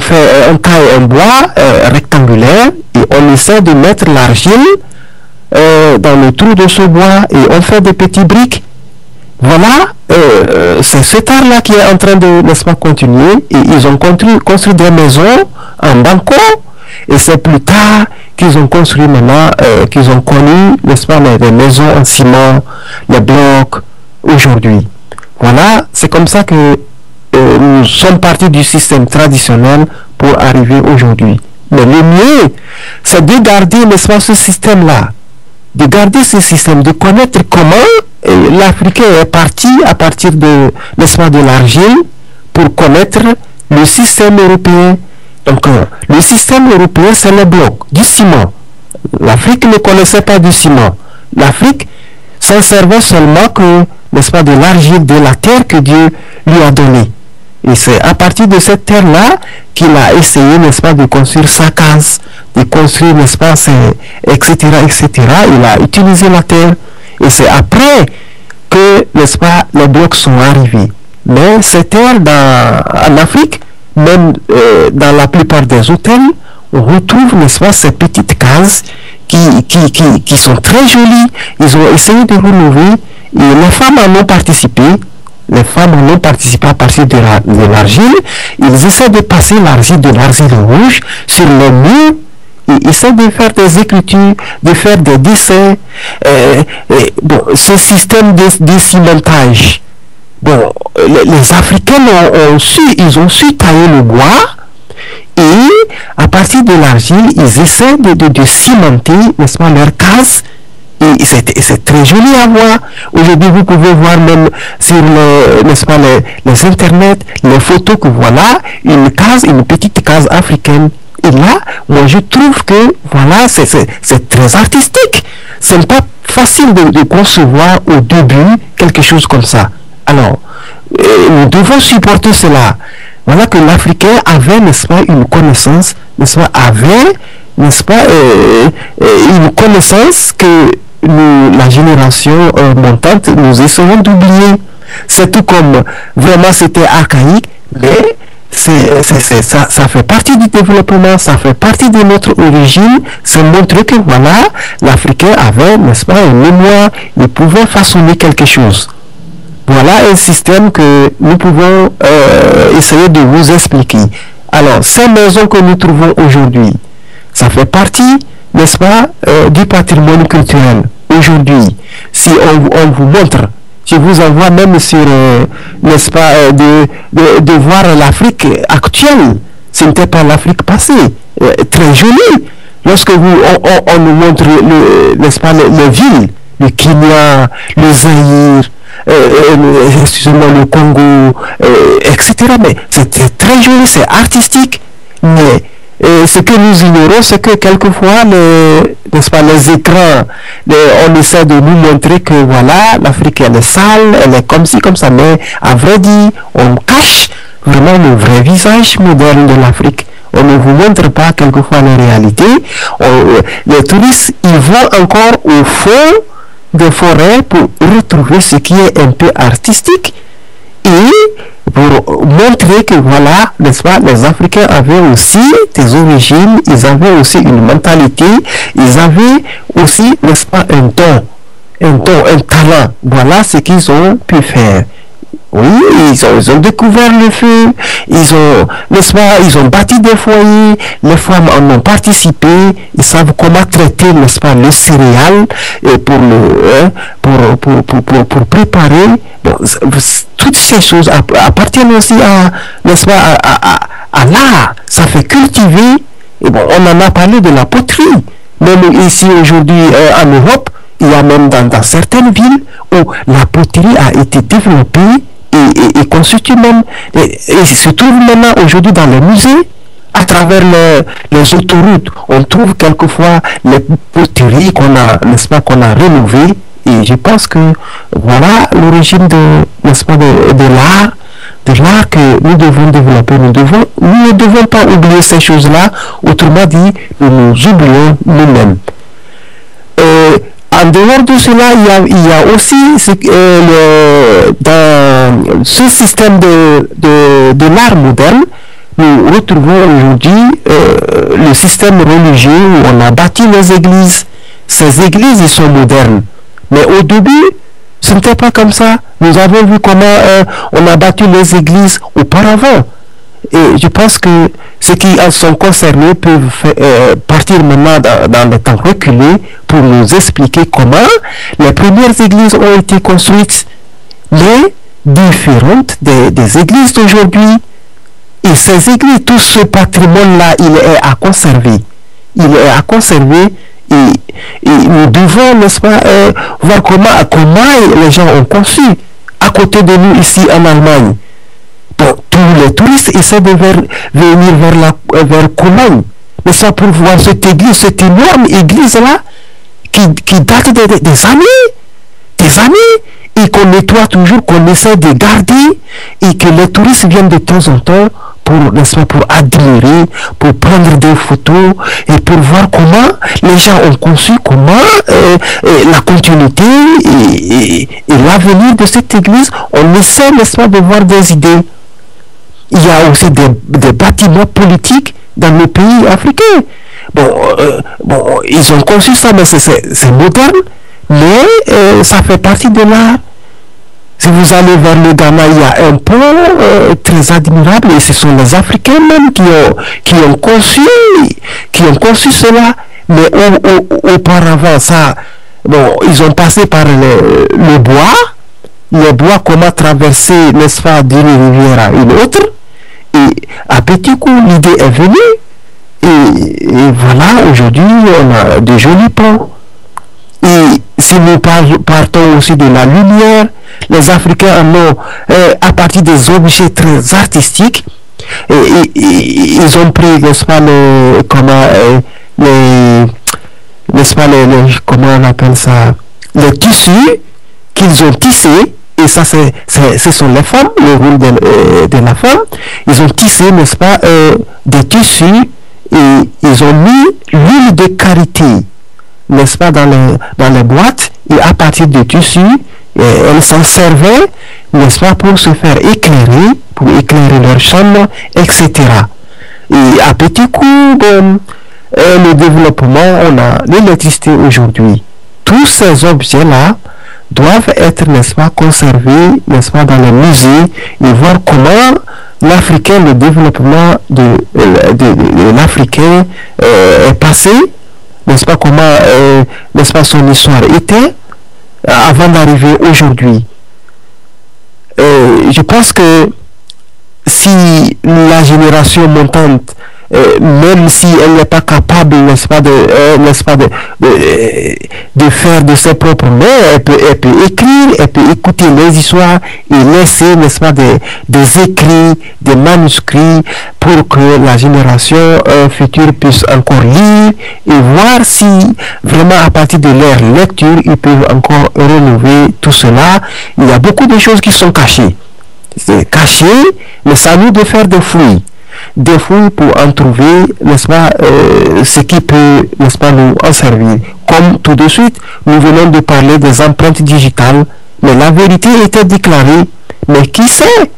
taille un bois rectangulaire et on essaie de mettre l'argile dans le trou de ce bois et on fait des petits briques. Voilà, c'est cet art-là qui est en train de, n'est-ce pas, continuer. Et ils ont construit des maisons en banco. Et c'est plus tard qu'ils ont construit maintenant, qu'ils ont connu, n'est-ce pas, les maisons en ciment, les blocs, aujourd'hui. Voilà, c'est comme ça que nous sommes partis du système traditionnel pour arriver aujourd'hui. Mais le mieux, c'est de garder, n'est-ce pas, ce système-là. De garder ce système, de connaître comment l'Africain est parti à partir de, n'est-ce pas, de l'argile pour connaître le système européen. Donc, le système européen, c'est le bloc, du ciment. L'Afrique ne connaissait pas du ciment. L'Afrique s'en servait seulement que, n'est-ce pas, de l'argile, de la terre que Dieu lui a donnée. Et c'est à partir de cette terre-là qu'il a essayé, n'est-ce pas, de construire sa case, de construire, n'est-ce pas, etc., etc. Il a utilisé la terre. Et c'est après que, n'est-ce pas, les blocs sont arrivés. Mais ces terres en Afrique, même dans la plupart des hôtels, on retrouve, n'est-ce pas, ces petites cases qui sont très jolies. Ils ont essayé de renouveler et les femmes en ont participé. Les femmes en ont participé à partir de l'argile. Ils essaient de passer de l'argile rouge sur le mur. Ils essaient de faire des écritures, de faire des dessins. Bon, ce système de cimentage. Bon, les Africains ils ont su tailler le bois et à partir de l'argile, ils essaient de cimenter, n'est-ce pas, leur case. Et c'est très joli à voir. Aujourd'hui, vous pouvez voir même sur n'est-ce pas, les internets, les photos que voilà, une petite case africaine. Et là, moi je trouve que voilà, c'est très artistique. Ce n'est pas facile de concevoir au début quelque chose comme ça. Alors, nous devons supporter cela. Voilà que l'Africain avait, n'est-ce pas, une connaissance, n'est-ce pas, n'est-ce pas, une connaissance que la génération montante, nous essayons d'oublier. C'est tout comme, vraiment c'était archaïque, mais ça fait partie du développement, ça fait partie de notre origine. C'est montrer que voilà, l'Africain avait, n'est-ce pas, une mémoire, il pouvait façonner quelque chose. Voilà un système que nous pouvons essayer de vous expliquer. Alors, ces maisons que nous trouvons aujourd'hui, ça fait partie, n'est-ce pas, du patrimoine culturel. Aujourd'hui, si on vous montre, je vous envoie même sur, n'est-ce pas, de voir l'Afrique actuelle. Ce n'était pas l'Afrique passée. Très jolie. Lorsque on nous montre, n'est-ce pas, les villes, le Kenya, le Zaïre, excusez-moi, le Congo, etc. Mais c'est très joli, c'est artistique. Mais Et ce que nous ignorons, c'est que quelquefois, n'est-ce pas, les écrans, on essaie de nous montrer que voilà, l'Afrique elle est sale, elle est comme ci, comme ça, mais à vrai dire, on cache vraiment le vrai visage moderne de l'Afrique. On ne vous montre pas quelquefois la réalité. Les touristes, ils vont encore au fond des forêts pour retrouver ce qui est un peu artistique et pour montrer que voilà, n'est-ce pas, les Africains avaient aussi des origines, ils avaient aussi une mentalité, ils avaient aussi, n'est-ce pas, un talent. Voilà ce qu'ils ont pu faire. Oui, ils ont découvert le feu, n'est-ce pas, ils ont bâti des foyers, les femmes en ont participé, ils savent comment traiter, n'est-ce pas, le céréal pour préparer. Bon, toutes ces choses appartiennent aussi n'est-ce pas, à l'art. Ça fait cultiver. Et bon, on en a parlé de la poterie. Même ici aujourd'hui en Europe, il y a même dans certaines villes où la poterie a été développée et constitue même, et se trouve maintenant aujourd'hui dans les musées, à travers les autoroutes. On trouve quelquefois les poteries qu'on a, n'est-ce pas, qu'on a rénovées. Et je pense que voilà l'origine n'est-ce pas, de l'art que nous devons développer. Nous ne devons pas oublier ces choses-là. Autrement dit, nous oublions nous-mêmes. En dehors de cela, il y a aussi dans ce système de l'art moderne, nous retrouvons aujourd'hui le système religieux où on a bâti les églises. Ces églises, ils sont modernes. Mais au début, ce n'était pas comme ça. Nous avons vu comment on a bâti les églises auparavant. Et je pense que ceux qui en sont concernés peuvent partir maintenant dans le temps reculé pour nous expliquer comment les premières églises ont été construites, mais différentes des églises d'aujourd'hui. Et ces églises, tout ce patrimoine-là, il est à conserver. Il est à conserver et nous devons, n'est-ce pas, voir comment les gens ont conçu à côté de nous ici en Allemagne. Donc, tous les touristes essaient de venir vers Cologne, n'est-ce pas, pour voir cette église, cette énorme église-là, qui date des années, et qu'on nettoie toujours, qu'on essaie de garder, et que les touristes viennent de temps en temps n'est-ce pas, pour admirer, pour prendre des photos, et pour voir comment les gens ont conçu, comment la continuité et l'avenir de cette église, on essaie, n'est-ce pas, de voir des idées. Il y a aussi des bâtiments politiques dans nos pays africains. Bon, ils ont conçu ça, mais c'est moderne, mais ça fait partie de l'art. Si vous allez vers le Ghana, il y a un pont très admirable, et ce sont les Africains même qui ont conçu cela. Mais auparavant, ça, bon, ils ont passé par le bois, comment traverser, n'est-ce pas, d'une rivière à une autre. Et à petit coup, l'idée est venue. Et voilà, aujourd'hui, on a de jolis ponts. Et si nous partons aussi de la lumière, les Africains en ont, à partir des objets très artistiques, et ils ont pris, n'est-ce pas, comment on appelle ça, les tissus qu'ils ont tissés. Et ça, ce sont les femmes, le rôle de la femme. Ils ont tissé, n'est-ce pas, des tissus, et ils ont mis l'huile de karité, n'est-ce pas, dans les boîtes, et à partir des tissus, elles s'en servaient, n'est-ce pas, pour se faire éclairer, pour éclairer leur chambre, etc. Et à petit coup, le développement, on a l'électricité aujourd'hui. Tous ces objets-là doivent être, n'est-ce pas, conservés, n'est-ce pas, dans les musées, et voir comment l'Africain, le développement de l'Africain est passé, n'est-ce pas, comment, n'est-ce pas, son histoire était avant d'arriver aujourd'hui. Je pense que si la génération montante même si elle n'est pas capable, n'est-ce pas, de faire de ses propres mains, elle peut écrire, elle peut écouter les histoires et laisser, n'est-ce pas, des écrits, des manuscrits pour que la génération future puisse encore lire et voir si vraiment à partir de leur lecture, ils peuvent encore renouveler tout cela. Il y a beaucoup de choses qui sont cachées. C'est caché, mais c'est à nous de faire des fouilles pour en trouver, n'est-ce pas, ce qui peut, n'est-ce pas, nous en servir. Comme tout de suite, nous venons de parler des empreintes digitales, mais la vérité était déclarée. Mais qui sait?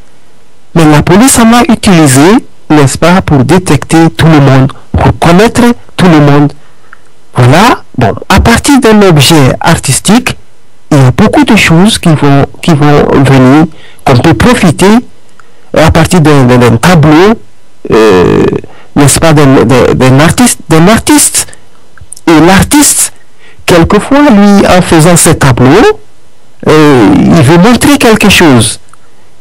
Mais la police en a utilisé, n'est-ce pas, pour détecter tout le monde, pour connaître tout le monde. Voilà, bon, à partir d'un objet artistique, il y a beaucoup de choses qui vont venir, qu'on peut profiter à partir d'un tableau, n'est-ce pas, d'un artiste. Et l'artiste, quelquefois, lui, en faisant ses tableaux, il veut montrer quelque chose.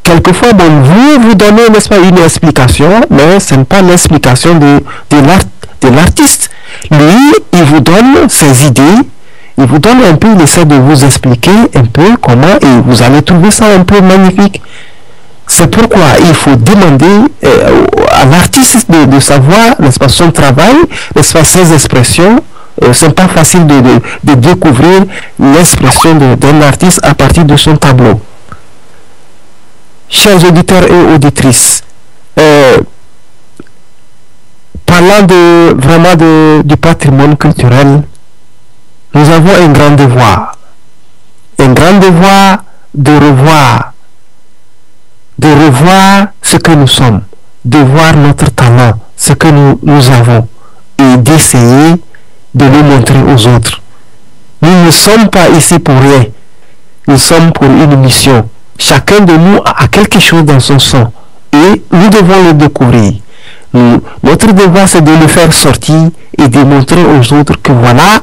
Quelquefois, bon, vous donnez, n'est-ce pas, une explication, mais ce n'est pas l'explication de l'artiste. Lui, il vous donne ses idées, il vous donne un peu, il essaie de vous expliquer un peu comment, et vous allez trouver ça un peu magnifique. C'est pourquoi il faut demander à l'artiste de savoir, n'est-ce pas, son travail, n'est-ce pas, ses expressions. C'est pas facile de découvrir l'expression d'un artiste à partir de son tableau. Chers auditeurs et auditrices, parlant vraiment du patrimoine culturel, nous avons un grand devoir de revoir ce que nous sommes, de voir notre talent, ce que nous avons, et d'essayer de le montrer aux autres. Nous ne sommes pas ici pour rien, nous sommes pour une mission. Chacun de nous a quelque chose dans son sang et nous devons le découvrir. Notre devoir, c'est de le faire sortir et de montrer aux autres que voilà,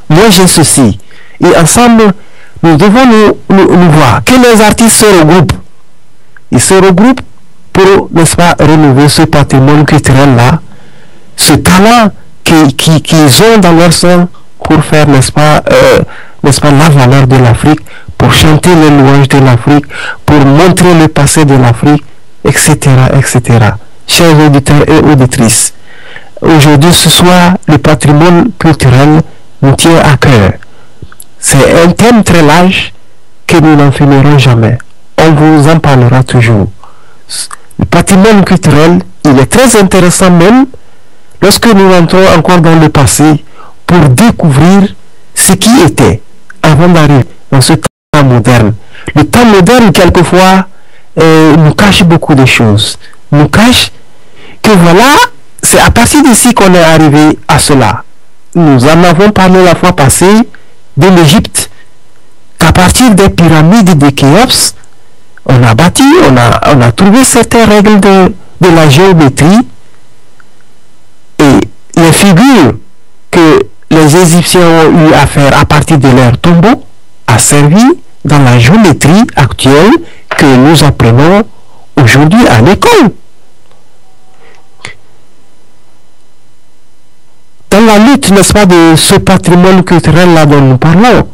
moi j'ai ceci. Et ensemble, nous devons nous voir que les artistes se regroupent. Ils se regroupent pour, n'est-ce pas, renouveler ce patrimoine culturel-là, ce talent qu'ils ont dans leur sang pour faire, n'est-ce pas, la valeur de l'Afrique, pour chanter les louanges de l'Afrique, pour montrer le passé de l'Afrique, etc., etc. Chers auditeurs et auditrices, aujourd'hui, ce soir, le patrimoine culturel nous tient à cœur. C'est un thème très large que nous n'en finirons jamais. On vous en parlera toujours. Le patrimoine culturel, il est très intéressant même lorsque nous entrons encore dans le passé pour découvrir ce qui était avant d'arriver dans ce temps moderne. Le temps moderne, quelquefois, nous cache beaucoup de choses. Nous cache que voilà, c'est à partir d'ici qu'on est arrivé à cela. Nous en avons parlé la fois passée de l'Égypte, qu'à partir des pyramides de Khéops, on a bâti, on a trouvé certaines règles de la géométrie, et les figures que les Égyptiens ont eu à faire à partir de leurs tombeaux a servi dans la géométrie actuelle que nous apprenons aujourd'hui à l'école. Dans la lutte, n'est-ce pas, de ce patrimoine culturel-là dont nous parlons,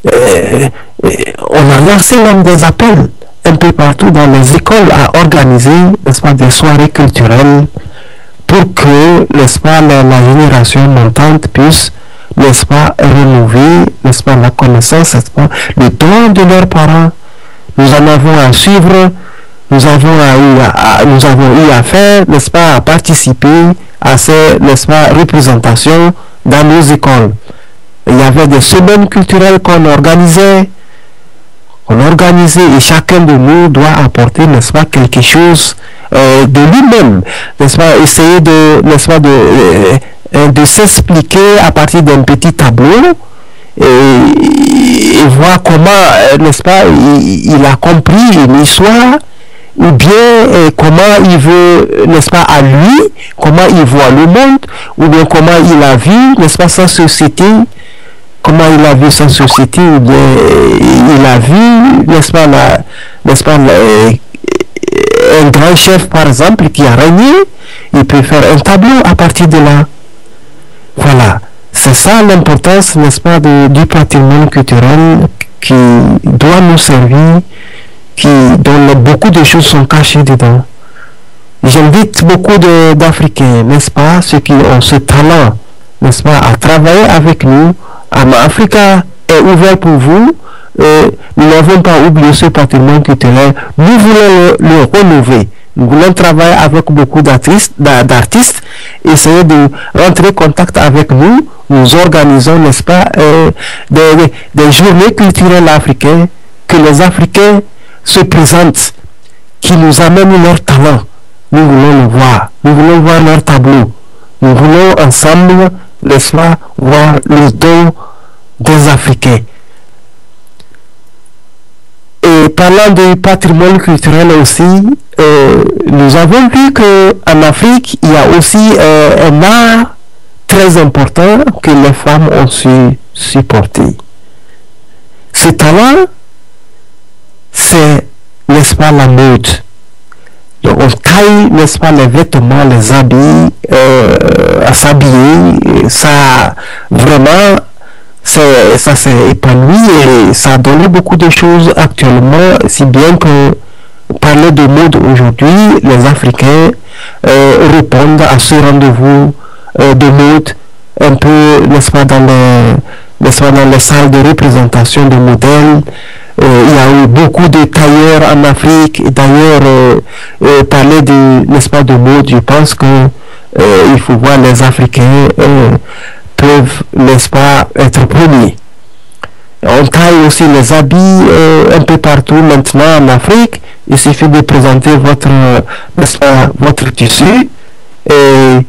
on a lancé même des appels un peu partout dans les écoles à organiser, n'est-ce pas, des soirées culturelles pour que, n'est-ce pas, la génération montante puisse, n'est-ce pas, renouveler, n'est-ce pas, la connaissance, n'est-ce pas, le don de leurs parents. Nous en avons à suivre, nous avons eu à faire, n'est-ce pas, à participer à ces, n'est-ce pas, représentations dans nos écoles. Il y avait des semaines culturelles qu'on organisait et chacun de nous doit apporter, n'est-ce pas, quelque chose de lui-même, n'est-ce pas, essayer de, n'est-ce pas, de s'expliquer à partir d'un petit tableau et voir comment, n'est-ce pas, il a compris une histoire, ou bien comment il veut, n'est-ce pas, à lui, comment il voit le monde, ou bien comment il a vu, n'est-ce pas, sa société, comment il a vu sa société, ou bien il a vu, n'est-ce pas, un grand chef, par exemple, qui a régné, il peut faire un tableau à partir de là. Voilà, c'est ça l'importance, n'est-ce pas, du patrimoine culturel qui doit nous servir, dont beaucoup de choses sont cachées dedans. J'invite beaucoup d'Africains, n'est-ce pas, ceux qui ont ce talent, n'est-ce pas, à travailler avec nous. Africa est ouvert pour vous. Nous n'avons pas oublié ce patrimoine culturel. Nous voulons le renouveler. Nous voulons travailler avec beaucoup d'artistes, essayer de rentrer en contact avec nous. Nous organisons, n'est-ce pas, des journées culturelles africaines, que les Africains se présentent, qui nous amènent leur talent. Nous voulons le voir. Nous voulons voir leur tableau. Nous voulons ensemble, n'est-ce pas, voir les dons des Africains. Et parlant du patrimoine culturel aussi, nous avons vu qu'en Afrique, il y a aussi un art très important que les femmes ont su supporter. Ce talent, c'est, n'est-ce pas, la mode. Donc on taille, n'est-ce pas, les vêtements, les habits, à s'habiller, ça vraiment, ça s'est épanoui et ça a donné beaucoup de choses actuellement, si bien que parler de mode aujourd'hui, les Africains répondent à ce rendez-vous de mode un peu, n'est-ce pas, dans les salles de représentation de modèles. Il y a eu beaucoup de tailleurs en Afrique. D'ailleurs, parler n'est-ce pas, de mode, je pense que il faut voir les Africains peuvent, n'est-ce pas, être premiers. On taille aussi les habits un peu partout maintenant en Afrique. Il suffit de présenter n'est-ce pas, votre tissu et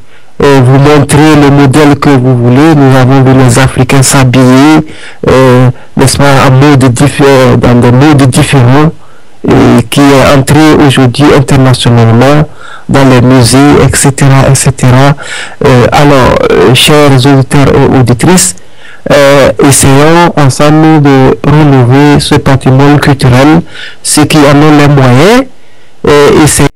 vous montrer le modèle que vous voulez. Nous avons vu les Africains s'habiller, n'est-ce pas, dans des modes différents, qui est entré aujourd'hui internationalement dans les musées, etc., etc. Alors, chers auditeurs et auditrices, essayons ensemble de renouveler ce patrimoine culturel, ceux qui en ont les moyens, essayons.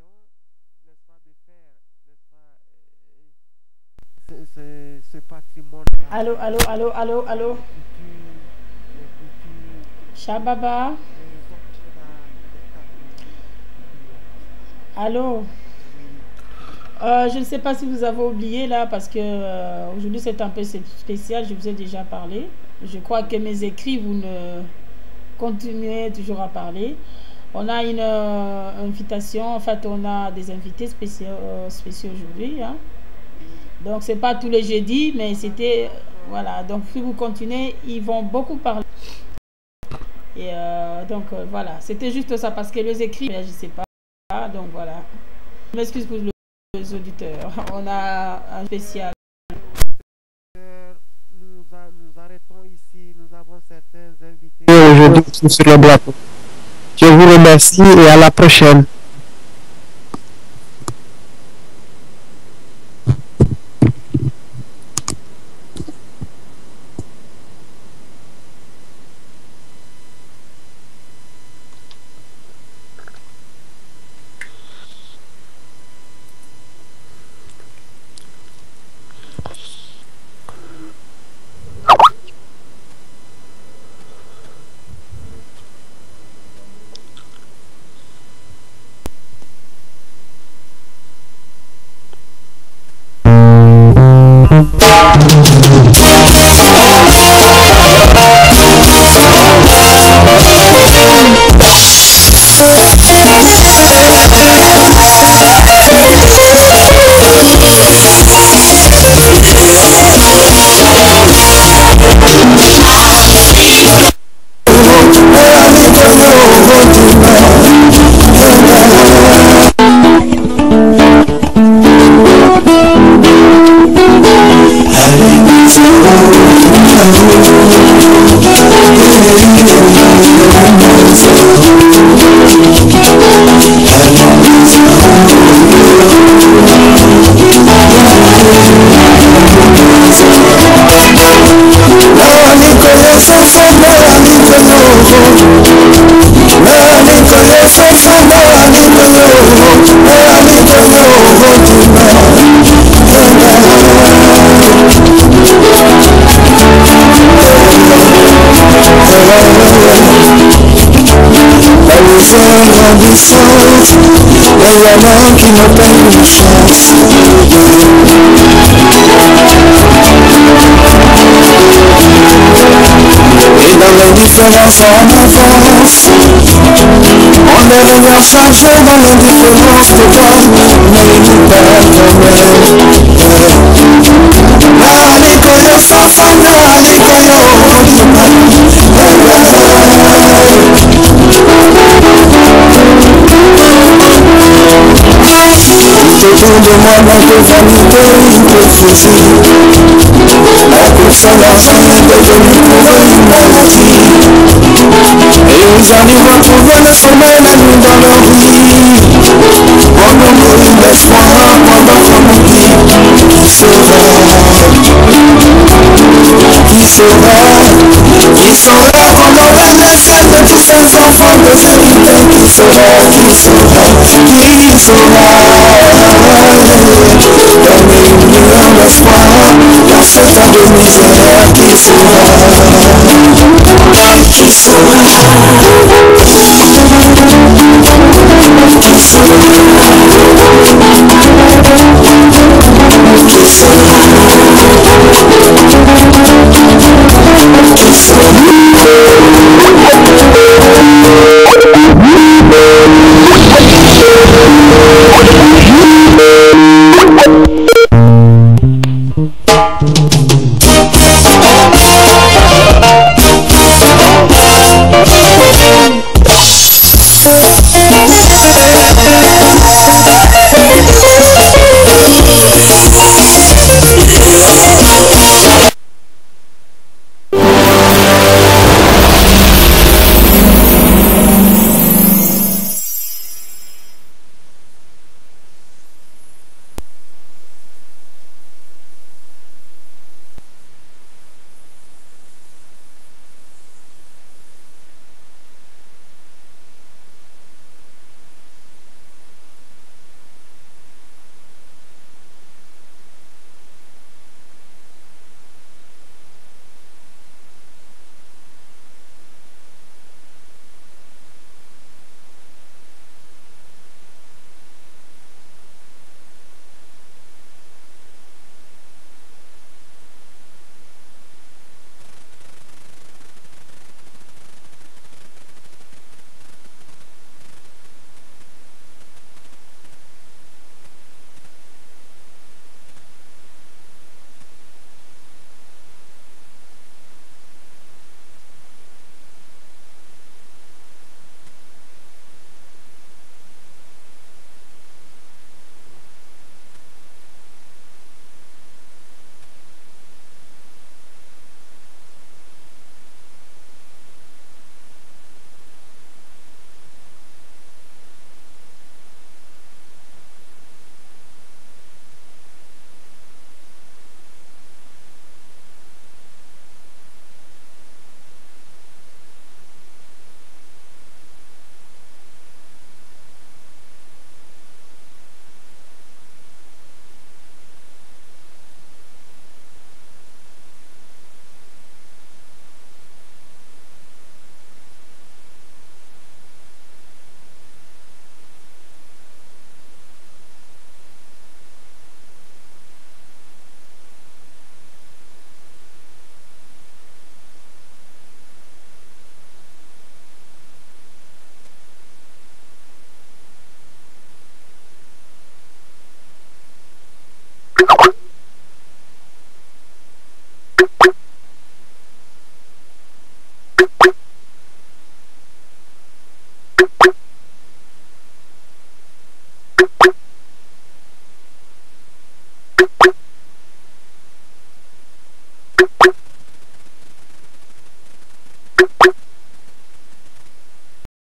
Allô. Shababa. Allô. Je ne sais pas si vous avez oublié là, parce que aujourd'hui c'est un peu spécial, je vous ai déjà parlé. Je crois que mes écrits, vous ne continuez toujours à parler. On a une invitation, en fait on a des invités spéciaux aujourd'hui, hein. Donc c'est pas tous les jeudis, mais c'était, voilà, donc si vous continuez, ils vont beaucoup parler. Et donc voilà, c'était juste ça, parce que les écrits, je sais pas, donc voilà. Je m'excuse pour les auditeurs, on a un spécial. Nous arrêtons ici, nous avons certains invités. Aujourd'hui sur le plateau. Je vous remercie et à la prochaine. Thank you. La légende grandissante, il y en a qui n'ont pas eu de chance. Et dans les différences on avance, on devient chargé dans l'indifférence de toi, mais il nous perd quand même. Alikoyo safana, alikoyo otima. Autour de moi, dans tes vanités, hypocrisie. La course à l'argent est devenue pour eux une maladie. Et ils arrivent à trouver le sommeil la nuit dans leur vie. On nous nourrit l'espoir pendant qu'on oublie. Qui saura? Qui saura comment régner celle de tous ces enfants de vérité? Qui saura? Donner une lueur d'espoir dans ce temps de misère. Qui saura? You